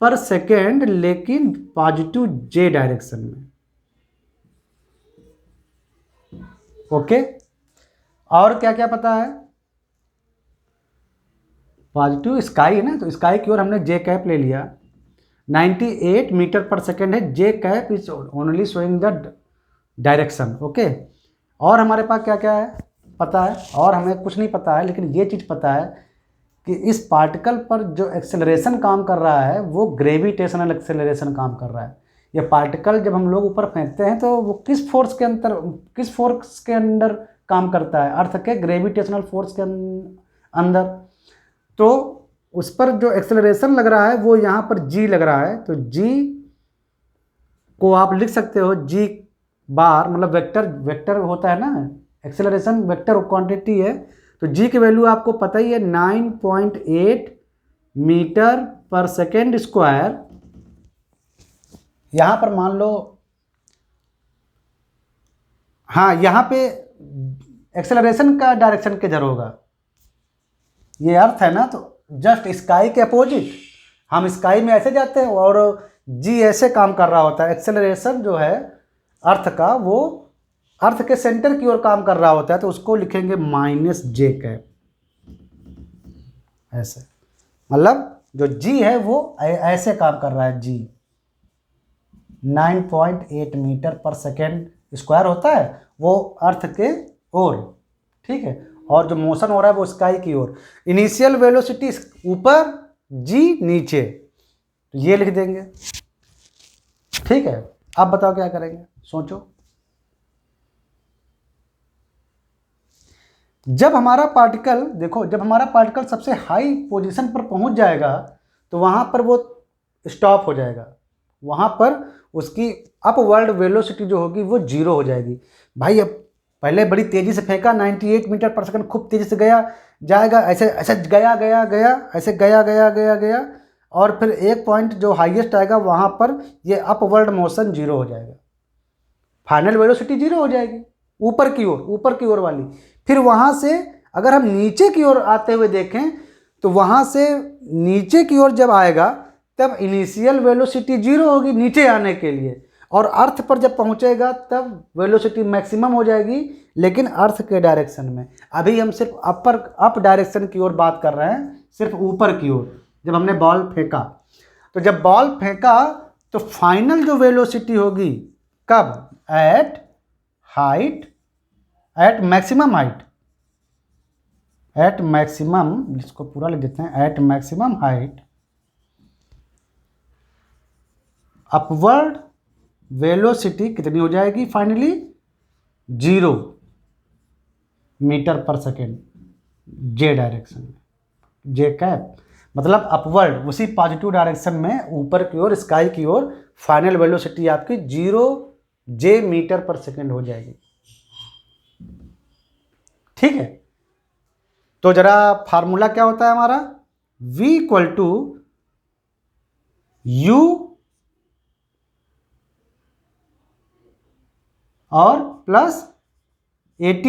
पर सेकेंड, लेकिन पॉजिटिव जे डायरेक्शन में। ओके, और क्या क्या पता है? पॉजिटिव स्काई है ना, तो स्काई की ओर हमने जे कैप ले लिया। 98 मीटर पर सेकेंड है, J cap is only showing the direction. Okay, और हमारे पास क्या क्या है पता है? और हमें कुछ नहीं पता है, लेकिन ये चीज़ पता है कि इस पार्टिकल पर जो एक्सेलरेशन काम कर रहा है वो ग्रेविटेशनल एक्सेलरेशन काम कर रहा है। ये पार्टिकल जब हम लोग ऊपर फेंकते हैं तो वो किस फोर्स के अंदर काम करता है? अर्थ के ग्रेविटेशनल फोर्स के अंदर। तो उस पर जो एक्सेलरेशन लग रहा है वो यहाँ पर जी लग रहा है। तो जी को आप लिख सकते हो जी बार, मतलब वेक्टर होता है ना, एक्सेलरेशन वेक्टर क्वांटिटी है। तो जी की वैल्यू आपको पता ही है 9.8 मीटर पर सेकेंड स्क्वायर। यहाँ पर मान लो, हाँ यहाँ पे एक्सेलरेशन का डायरेक्शन किधर होगा, ये अर्थ है ना, तो जस्ट स्काई के अपोजिट। हम स्काई में ऐसे जाते हैं और जी ऐसे काम कर रहा होता है। एक्सेलरेशन जो है अर्थ का वो अर्थ के सेंटर की ओर काम कर रहा होता है, तो उसको लिखेंगे माइनस जे कैप ऐसे। मतलब जो जी है वो ऐसे काम कर रहा है। जी 9.8 मीटर पर सेकेंड स्क्वायर होता है वो अर्थ के ओर, ठीक है। और जो मोशन हो रहा है वो स्काई की ओर। इनिशियल वेलोसिटी ऊपर, जी नीचे, तो ये लिख देंगे। ठीक है, अब बताओ क्या करेंगे, सोचो। जब हमारा पार्टिकल, देखो जब हमारा पार्टिकल सबसे हाई पोजीशन पर पहुंच जाएगा तो वहां पर वो स्टॉप हो जाएगा। वहां पर उसकी अपवर्ड वेलोसिटी जो होगी वो जीरो हो जाएगी। भाई अब पहले बड़ी तेज़ी से फेंका 98 मीटर पर सेकंड, खूब तेज़ी से जाएगा ऐसे ऐसे गया ऐसे गया, और फिर एक पॉइंट जो हाईएस्ट आएगा वहाँ पर ये अपवर्ड मोशन जीरो हो जाएगा। फाइनल वेलोसिटी जीरो हो जाएगी ऊपर की ओर वाली। फिर वहाँ से अगर हम नीचे की ओर आते हुए देखें तो वहाँ से नीचे की ओर जब आएगा तब इनिशियल वेलोसिटी जीरो होगी नीचे आने के लिए, और अर्थ पर जब पहुँचेगा तब वेलोसिटी मैक्सिमम हो जाएगी, लेकिन अर्थ के डायरेक्शन में। अभी हम सिर्फ अप डायरेक्शन की ओर बात कर रहे हैं, सिर्फ ऊपर की ओर। जब हमने बॉल फेंका, तो जब बॉल फेंका तो फाइनल जो वेलोसिटी होगी कब? At maximum height, at maximum, जिसको पूरा लिख देते हैं, at maximum height upward velocity कितनी हो जाएगी finally? 0 metre per second. J direction में, जे कैप मतलब अपवर्ड, उसी पॉजिटिव डायरेक्शन में ऊपर की ओर, स्काई की ओर फाइनल वेलोसिटी आपकी 0 जे मीटर पर सेकेंड हो जाएगी। ठीक है, तो जरा फार्मूला क्या होता है हमारा, v इक्वल टू यू और प्लस AT,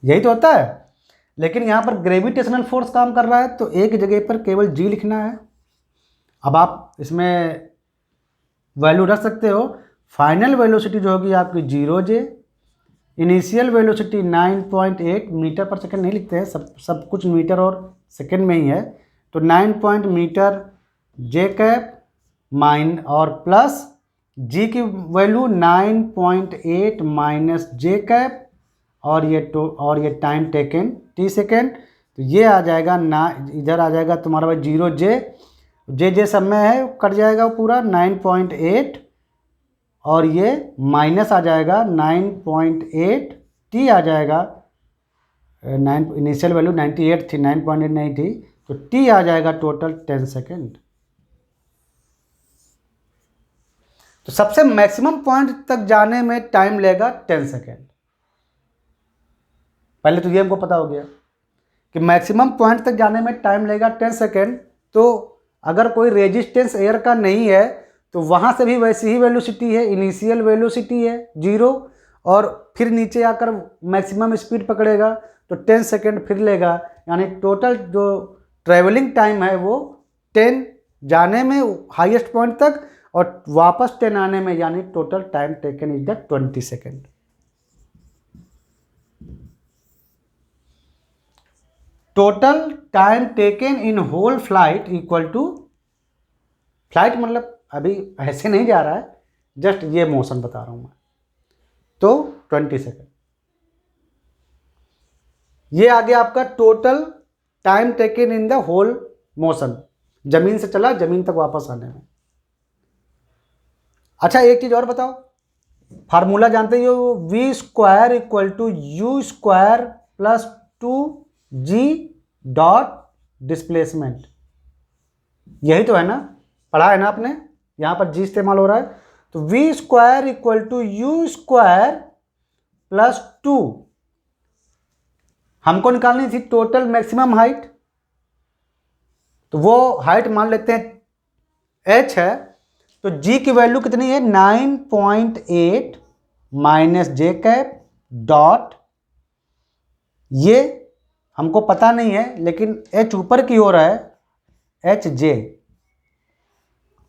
यही तो होता है। लेकिन यहां पर ग्रेविटेशनल फोर्स काम कर रहा है तो एक जगह पर केवल g लिखना है। अब आप इसमें वैल्यू रख सकते हो, फाइनल वेलोसिटी जो होगी आपकी 0 जे, इनिशियल वेलोसिटी 9.8 मीटर पर सेकंड नहीं लिखते हैं, सब कुछ मीटर और सेकंड में ही है, तो 9 मीटर जे कैप माइन और प्लस जी की वैल्यू 9.8 माइनस जे कैप और ये टाइम टेकन टी सेकेंड, तो ये आ जाएगा ना, इधर आ जाएगा तुम्हारा भाई 0 जे सब में है कट जाएगा वो पूरा 9.8 और ये माइनस आ जाएगा 9.8 टी आ जाएगा, 9 इनिशियल वैल्यू 98 थी, 9.8 नहीं थी, तो टी आ जाएगा टोटल 10 सेकेंड। तो सबसे मैक्सिमम पॉइंट तक जाने में टाइम लेगा 10 सेकेंड। पहले तो ये हमको पता हो गया कि मैक्सिमम पॉइंट तक जाने में टाइम लेगा 10 सेकेंड। तो अगर कोई रेजिस्टेंस एयर का नहीं है तो वहाँ से भी वैसी ही वेलोसिटी है, इनिशियल वेलोसिटी है 0 और फिर नीचे आकर मैक्सिमम स्पीड पकड़ेगा तो 10 सेकेंड फिर लेगा, यानी टोटल जो ट्रैवलिंग टाइम है वो 10 जाने में हाईएस्ट पॉइंट तक और वापस 10 आने में, यानी total time taken is the 20 second. Total time taken in whole flight equal to, flight मतलब अभी ऐसे नहीं जा रहा है, जस्ट ये मोशन बता रहा हूं मैं, तो 20 सेकेंड। ये आ गया आपका total time taken in the whole motion, जमीन से चला जमीन तक वापस आने में। अच्छा एक चीज और बताओ, फार्मूला जानते हो, v square equal to u square plus 2g dot displacement, यही तो है ना, पढ़ा है ना आपने, यहां पर g इस्तेमाल हो रहा है, तो v square equal to u square plus 2, हमको निकालनी थी टोटल मैक्सिमम हाइट, तो वो हाइट मान लेते हैं h है, तो g की वैल्यू कितनी है 9.8 माइनस जे कैप डॉट, ये हमको पता नहीं है लेकिन h ऊपर की ओर है, एच जे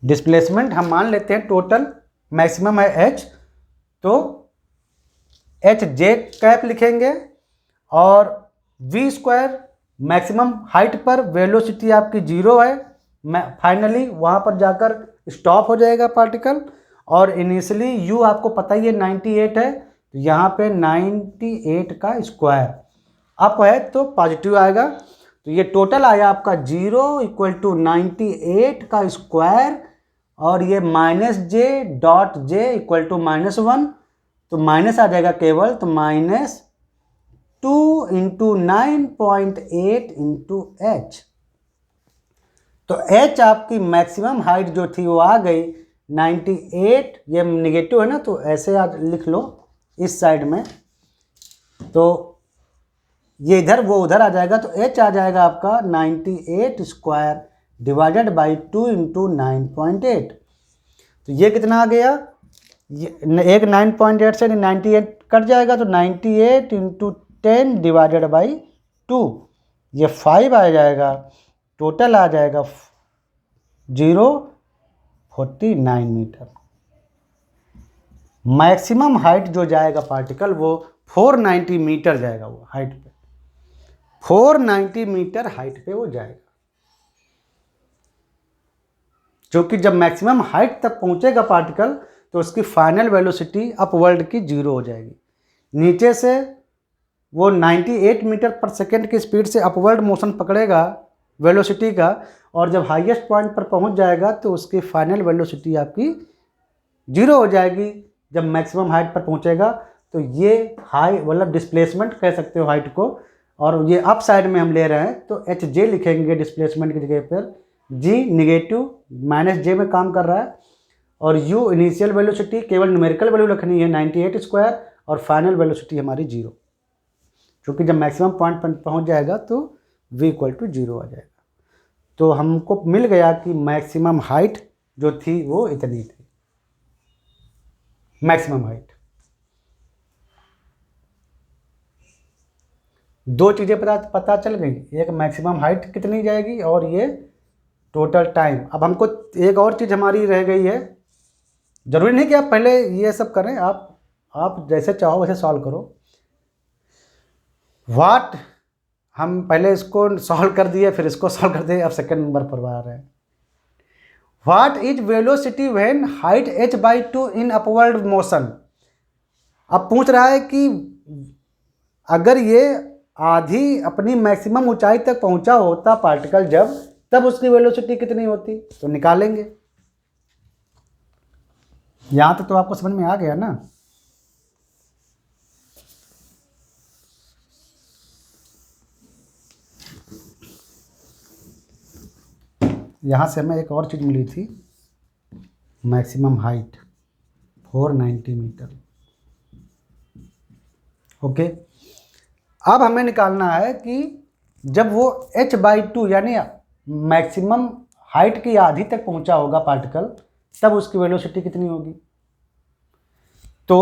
डिस्प्लेसमेंट हम मान लेते हैं, टोटल मैक्सिमम है h, तो एच जे कैप लिखेंगे और v स्क्वायर मैक्सिमम हाइट पर वेलोसिटी आपकी 0 है, फाइनली वहाँ पर जाकर स्टॉप हो जाएगा पार्टिकल, और इनिशियली u आपको पता ही है 98 है, तो यहाँ पे 98 का स्क्वायर अप है तो पॉजिटिव आएगा, तो ये टोटल आया आपका 0 इक्वल टू 98 का स्क्वायर और ये minus j dot j equal to -1, तो माइनस आ जाएगा केवल, तो -2 इंटू 9.8 इंटू एच, तो h आपकी मैक्सिमम हाइट जो थी वो आ गई 98, ये निगेटिव है ना तो ऐसे आज लिख लो इस साइड में, तो ये इधर वो उधर आ जाएगा, तो h आ जाएगा आपका 98 स्क्वायर डिवाइडेड बाई 2 इंटू 9.8, तो ये कितना आ गया, एक 9.8 से 98 कट जाएगा, तो 98 इंटू 10 डिवाइडेड बाई 2, ये 5 आ जाएगा, टोटल आ जाएगा 0.49 मीटर। मैक्सिमम हाइट जो जाएगा पार्टिकल वो 490 मीटर जाएगा, वो हाइट पे 490 मीटर हाइट पे वो जाएगा, क्योंकि जब मैक्सिमम हाइट तक पहुंचेगा पार्टिकल तो उसकी फाइनल वेलोसिटी अपवर्ल्ड की 0 हो जाएगी, नीचे से वो 98 मीटर पर सेकेंड की स्पीड से अपवर्ड मोशन पकड़ेगा वेलोसिटी का, और जब हाईएस्ट पॉइंट पर पहुंच जाएगा तो उसकी फाइनल वेलोसिटी आपकी 0 हो जाएगी जब मैक्सिमम हाइट पर पहुंचेगा, तो ये हाई मतलब डिस्प्लेसमेंट कह सकते हो हाइट को, और ये अप साइड में हम ले रहे हैं तो एच जे लिखेंगे डिस्प्लेसमेंट की जगह पर, जी निगेटिव माइनस जे में काम कर रहा है, और यू इनिशियल वेलोसिटी केवल न्यूमेरिकल वैल्यू रखनी है 98 स्क्वायर, और फाइनल वेलोसिटी हमारी 0, क्योंकि जब मैक्सिमम पॉइंट पर पहुंच जाएगा तो v इक्वल टू 0 आ जाएगा। तो हमको मिल गया कि मैक्सिमम हाइट जो थी वो इतनी थी, मैक्सिमम हाइट। दो चीज़ें पता चल गई, एक मैक्सिमम हाइट कितनी जाएगी और ये टोटल टाइम। अब हमको एक और चीज़ हमारी रह गई है, जरूरी नहीं कि आप पहले ये सब करें, आप जैसे चाहो वैसे सॉल्व करो। वाट हम पहले इसको सॉल्व कर दिए, फिर इसको सॉल्व कर दिए, अब सेकंड नंबर पर आ रहे हैं। What is velocity when height h/2 in upward motion. अब पूछ रहा है कि अगर ये आधी अपनी मैक्सिमम ऊंचाई तक पहुंचा होता पार्टिकल जब, तब उसकी वेलोसिटी कितनी होती, तो निकालेंगे। यहां तक तो आपको समझ में आ गया ना। यहाँ से हमें एक और चीज़ मिली थी, मैक्सिमम हाइट 490 मीटर। ओके, अब हमें निकालना है कि जब वो h/2 यानी मैक्सिमम हाइट की आधी तक पहुंचा होगा पार्टिकल, तब उसकी वेलोसिटी कितनी होगी। तो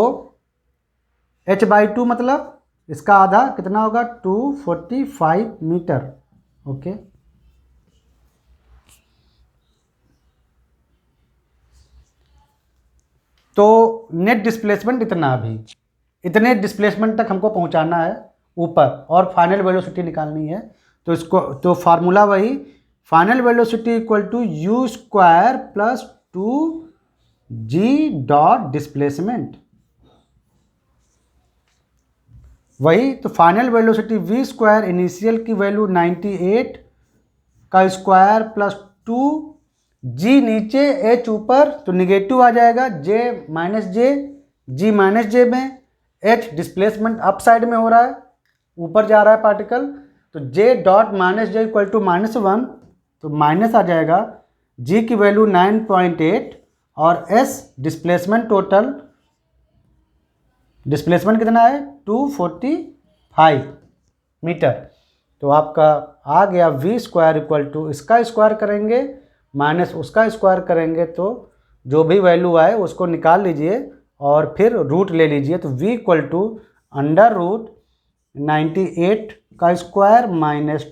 h/2 मतलब इसका आधा कितना होगा, 245 मीटर। ओके, तो नेट डिस्प्लेसमेंट इतना, अभी इतने डिस्प्लेसमेंट तक हमको पहुंचाना है ऊपर, और फाइनल वेलोसिटी निकालनी है। तो इसको तो फार्मूला वही, final velocity equal to u square plus 2g dot displacement. वही तो final velocity v square, initial की वैल्यू 98 का स्क्वायर प्लस 2g नीचे h ऊपर, तो निगेटिव आ जाएगा, j माइनस जे, g माइनस जे में, h डिस्प्लेसमेंट अप साइड में हो रहा है, ऊपर जा रहा है पार्टिकल, तो j dot minus j equal to -1, तो माइनस आ जाएगा, g की वैल्यू 9.8 और s डिस्प्लेसमेंट टोटल, डिस्प्लेसमेंट कितना है 245 मीटर। तो आपका आ गया v स्क्वायर इक्वल टू, इसका स्क्वायर करेंगे माइनस उसका स्क्वायर करेंगे, तो जो भी वैल्यू आए उसको निकाल लीजिए और फिर रूट ले लीजिए। तो v equal to under root 98 का स्क्वायर माइनस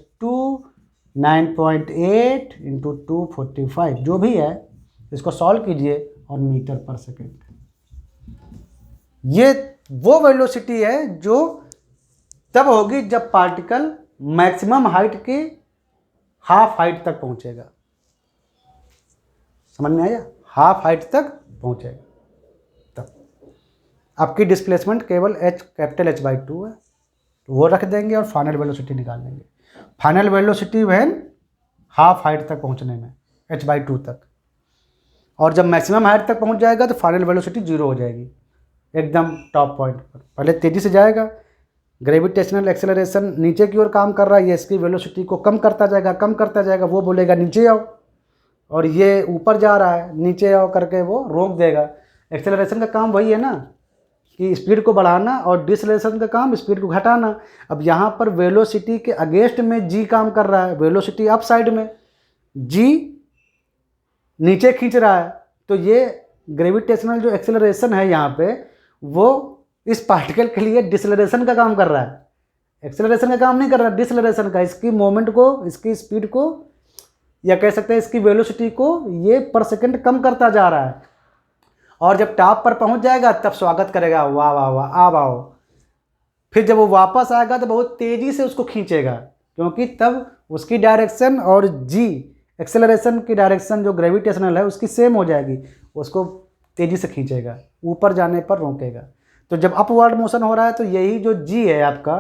9.8 इंटू 245, जो भी है इसको सॉल्व कीजिए और मीटर पर सेकेंड। ये वो वेलोसिटी है जो तब होगी जब पार्टिकल मैक्सिमम हाइट की हाफ हाइट तक पहुंचेगा। समझ में आया, हाफ हाइट तक पहुंचेगा तब। आपकी डिस्प्लेसमेंट केवल कैपिटल H/2 है, तो वो रख देंगे और फाइनल वेलोसिटी निकाल लेंगे। Final velocity when half height तक पहुंचने में H/2 तक, और जब मैक्सिमम हाइट तक पहुंच जाएगा तो फाइनल वेलोसिटी 0 हो जाएगी एकदम टॉप पॉइंट पर। पहले तेज़ी से जाएगा, ग्रेविटेशनल एक्सेलरेशन नीचे की ओर काम कर रहा है, ये इसकी वेलोसिटी को कम करता जाएगा, वो बोलेगा नीचे आओ, और ये ऊपर जा रहा है, नीचे आओ करके वो रोक देगा। एक्सेलरेशन का काम वही है ना, कि स्पीड को बढ़ाना, और डिसलेशन का काम स्पीड को घटाना। अब यहाँ पर वेलोसिटी के अगेंस्ट में जी काम कर रहा है, वेलोसिटी अप साइड में, जी नीचे खींच रहा है, तो ये ग्रेविटेशनल जो एक्सेलरेशन है यहाँ पे, वो इस पार्टिकल के लिए डिसलेरेशन का काम कर रहा है, एक्सेलरेशन का काम नहीं कर रहा है, डिसलेरेशन का। इसकी मोमेंट को, इसकी स्पीड को, या कह सकते हैं इसकी वेलोसिटी को ये पर सेकंड कम करता जा रहा है। और जब टॉप पर पहुंच जाएगा तब स्वागत करेगा, वाह वाह वाह अब आओ। फिर जब वो वापस आएगा तो बहुत तेज़ी से उसको खींचेगा, क्योंकि तब उसकी डायरेक्शन और जी एक्सेलरेशन की डायरेक्शन जो ग्रेविटेशनल है उसकी सेम हो जाएगी, उसको तेज़ी से खींचेगा, ऊपर जाने पर रोकेगा। तो जब अपवर्ड मोशन हो रहा है तो यही जो जी है आपका,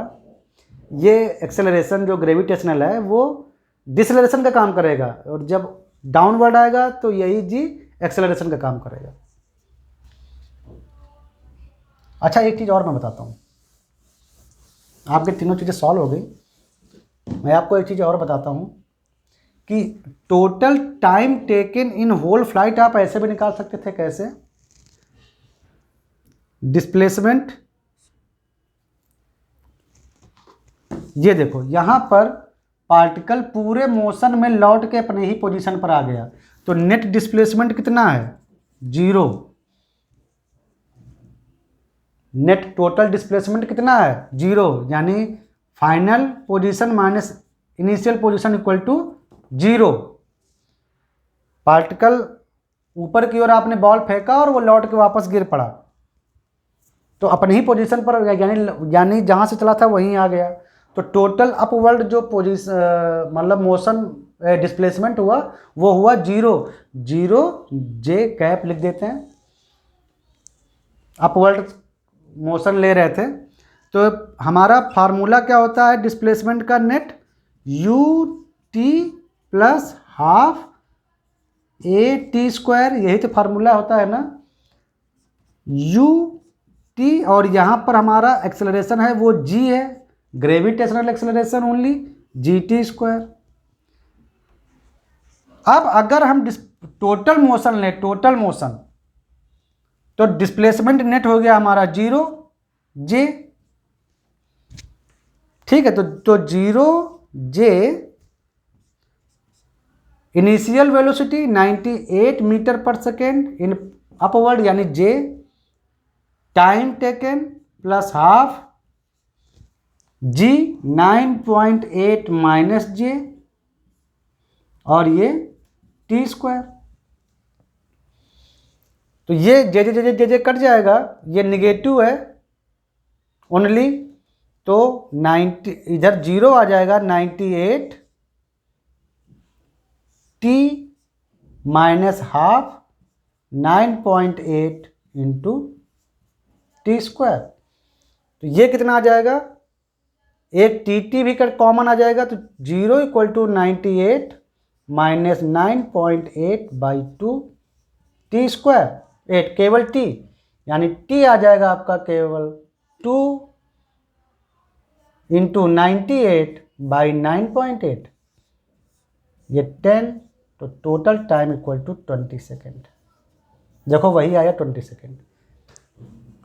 ये एक्सेलरेशन जो ग्रेविटेशनल है वो डिसलेरेशन का काम करेगा, और जब डाउनवर्ड आएगा तो यही जी एक्सेलरेशन का काम करेगा। अच्छा एक चीज़ और मैं बताता हूँ, आपके तीनों चीज़ें सॉल्व हो गई। मैं आपको एक चीज़ और बताता हूँ कि total time taken in whole flight आप ऐसे भी निकाल सकते थे। कैसे? डिस्प्लेसमेंट, ये देखो यहाँ पर पार्टिकल पूरे मोशन में लौट के अपने ही पोजीशन पर आ गया, तो नेट डिस्प्लेसमेंट कितना है? 0। नेट टोटल डिस्प्लेसमेंट कितना है? 0, यानी final position minus initial position equal to 0। Particle ऊपर की ओर आपने बॉल फेंका और वो लौट के वापस गिर पड़ा, तो अपनी ही पोजीशन पर, यानी जहाँ से चला था वहीं आ गया। तो टोटल अपवर्ड जो पोजीशन मतलब मोशन डिस्प्लेसमेंट हुआ वो हुआ 0। 0 जे कैप लिख देते हैं, अपवर्ड मोशन ले रहे थे। तो हमारा फार्मूला क्या होता है डिस्प्लेसमेंट का? Net U T plus half A T square, यही तो फार्मूला होता है ना, यू टी। और यहाँ पर हमारा एक्सेलरेशन है वो जी है, gravitational acceleration only G T square. अब अगर हम टोटल मोशन लें, टोटल मोशन, तो डिस्प्लेसमेंट नेट हो गया हमारा 0 जे, ठीक है। तो 0 जे initial velocity 98 metre per second in upward, यानी जे टाइम टेकन प्लस हाफ जी 9.8 माइनस जे और ये टी स्क्वायर। तो ये जे जे जे जे जे जे कट जाएगा, ये निगेटिव है ओनली, तो 90 इधर 0 आ जाएगा, 98 t minus half 9.8 into t square. तो ये कितना आ जाएगा? एक टी टी भी कॉमन आ जाएगा, तो 0 equal to 98 minus 9.8 by 2 t square, 8 केवल टी, यानी टी आ जाएगा आपका केवल 2 इंटू 98 बाई 9.8, ये 10। तो total time equal to 20 second. देखो वही आया 20 सेकेंड।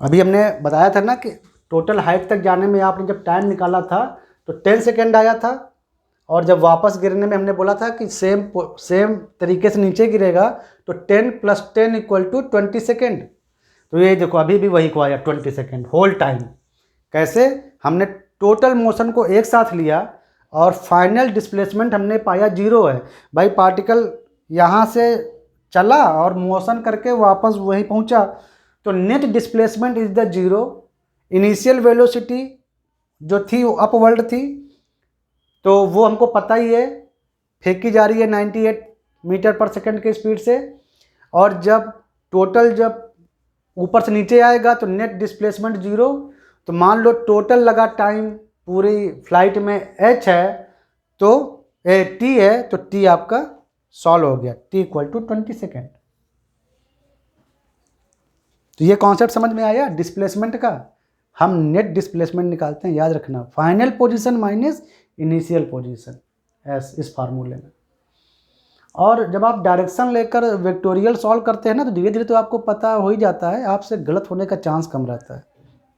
अभी हमने बताया था ना कि टोटल हाइट तक जाने में आपने जब टाइम निकाला था तो 10 सेकेंड आया था, और जब वापस गिरने में हमने बोला था कि सेम तरीके से नीचे गिरेगा, तो 10 + 10 इक्वल टू 20 सेकेंड। तो ये देखो अभी भी वही को आया 20 सेकेंड होल टाइम। कैसे? हमने टोटल मोशन को एक साथ लिया और फाइनल डिस्प्लेसमेंट हमने पाया 0 है। भाई पार्टिकल यहाँ से चला और मोशन करके वापस वहीं पहुँचा, तो net displacement is the 0। Initial velocity जो थी वो अपवर्ड थी, तो वो हमको पता ही है, फेंकी जा रही है 98 मीटर पर सेकंड की स्पीड से। और जब टोटल जब ऊपर से नीचे आएगा तो नेट डिस्प्लेसमेंट 0। तो मान लो टोटल लगा टाइम पूरी फ्लाइट में h है, तो t है, तो t आपका सॉल्व हो गया, t इक्वल टू 20 सेकेंड। तो ये कॉन्सेप्ट समझ में आया डिस्प्लेसमेंट का। हम नेट डिस्प्लेसमेंट निकालते हैं, याद रखना, final position minus initial position, इस फार्मूले में। और जब आप डायरेक्शन लेकर वेक्टोरियल सॉल्व करते हैं ना, तो धीरे धीरे तो आपको पता हो ही जाता है, आपसे गलत होने का चांस कम रहता है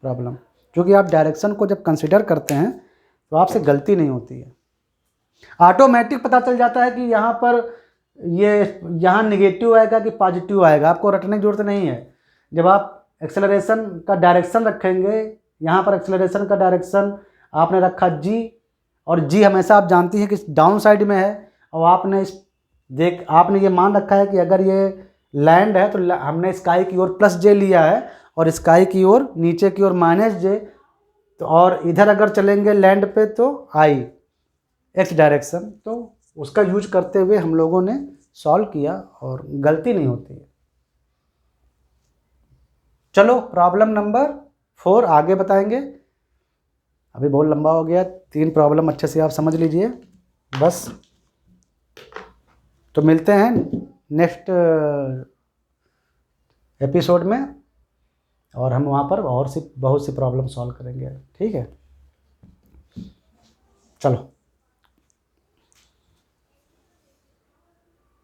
प्रॉब्लम, क्योंकि आप डायरेक्शन को जब कंसिडर करते हैं तो आपसे गलती नहीं होती है। ऑटोमेटिक पता चल जाता है कि यहाँ पर यहाँ निगेटिव आएगा कि पॉजिटिव आएगा, आपको रटने की जरूरत नहीं है। जब आप एक्सेलरेशन का डायरेक्शन रखेंगे, यहाँ पर एक्सेलरेशन का डायरेक्शन आपने रखा जी, और जी हमेशा आप जानती हैं कि डाउन साइड में है, और आपने ये मान रखा है कि अगर ये लैंड है तो हमने स्काई की ओर +j लिया है, और स्काई की ओर नीचे की ओर -j। तो और इधर अगर चलेंगे लैंड पे तो i x डायरेक्शन, तो उसका यूज करते हुए हम लोगों ने सॉल्व किया और गलती नहीं होती है। चलो प्रॉब्लम नंबर 4 आगे बताएंगे, अभी बहुत लंबा हो गया, 3 प्रॉब्लम अच्छे से आप समझ लीजिए बस। तो मिलते हैं नेक्स्ट एपिसोड में। और हम वहाँ पर और सी बहुत सी प्रॉब्लम सॉल्व करेंगे। ठीक है, चलो।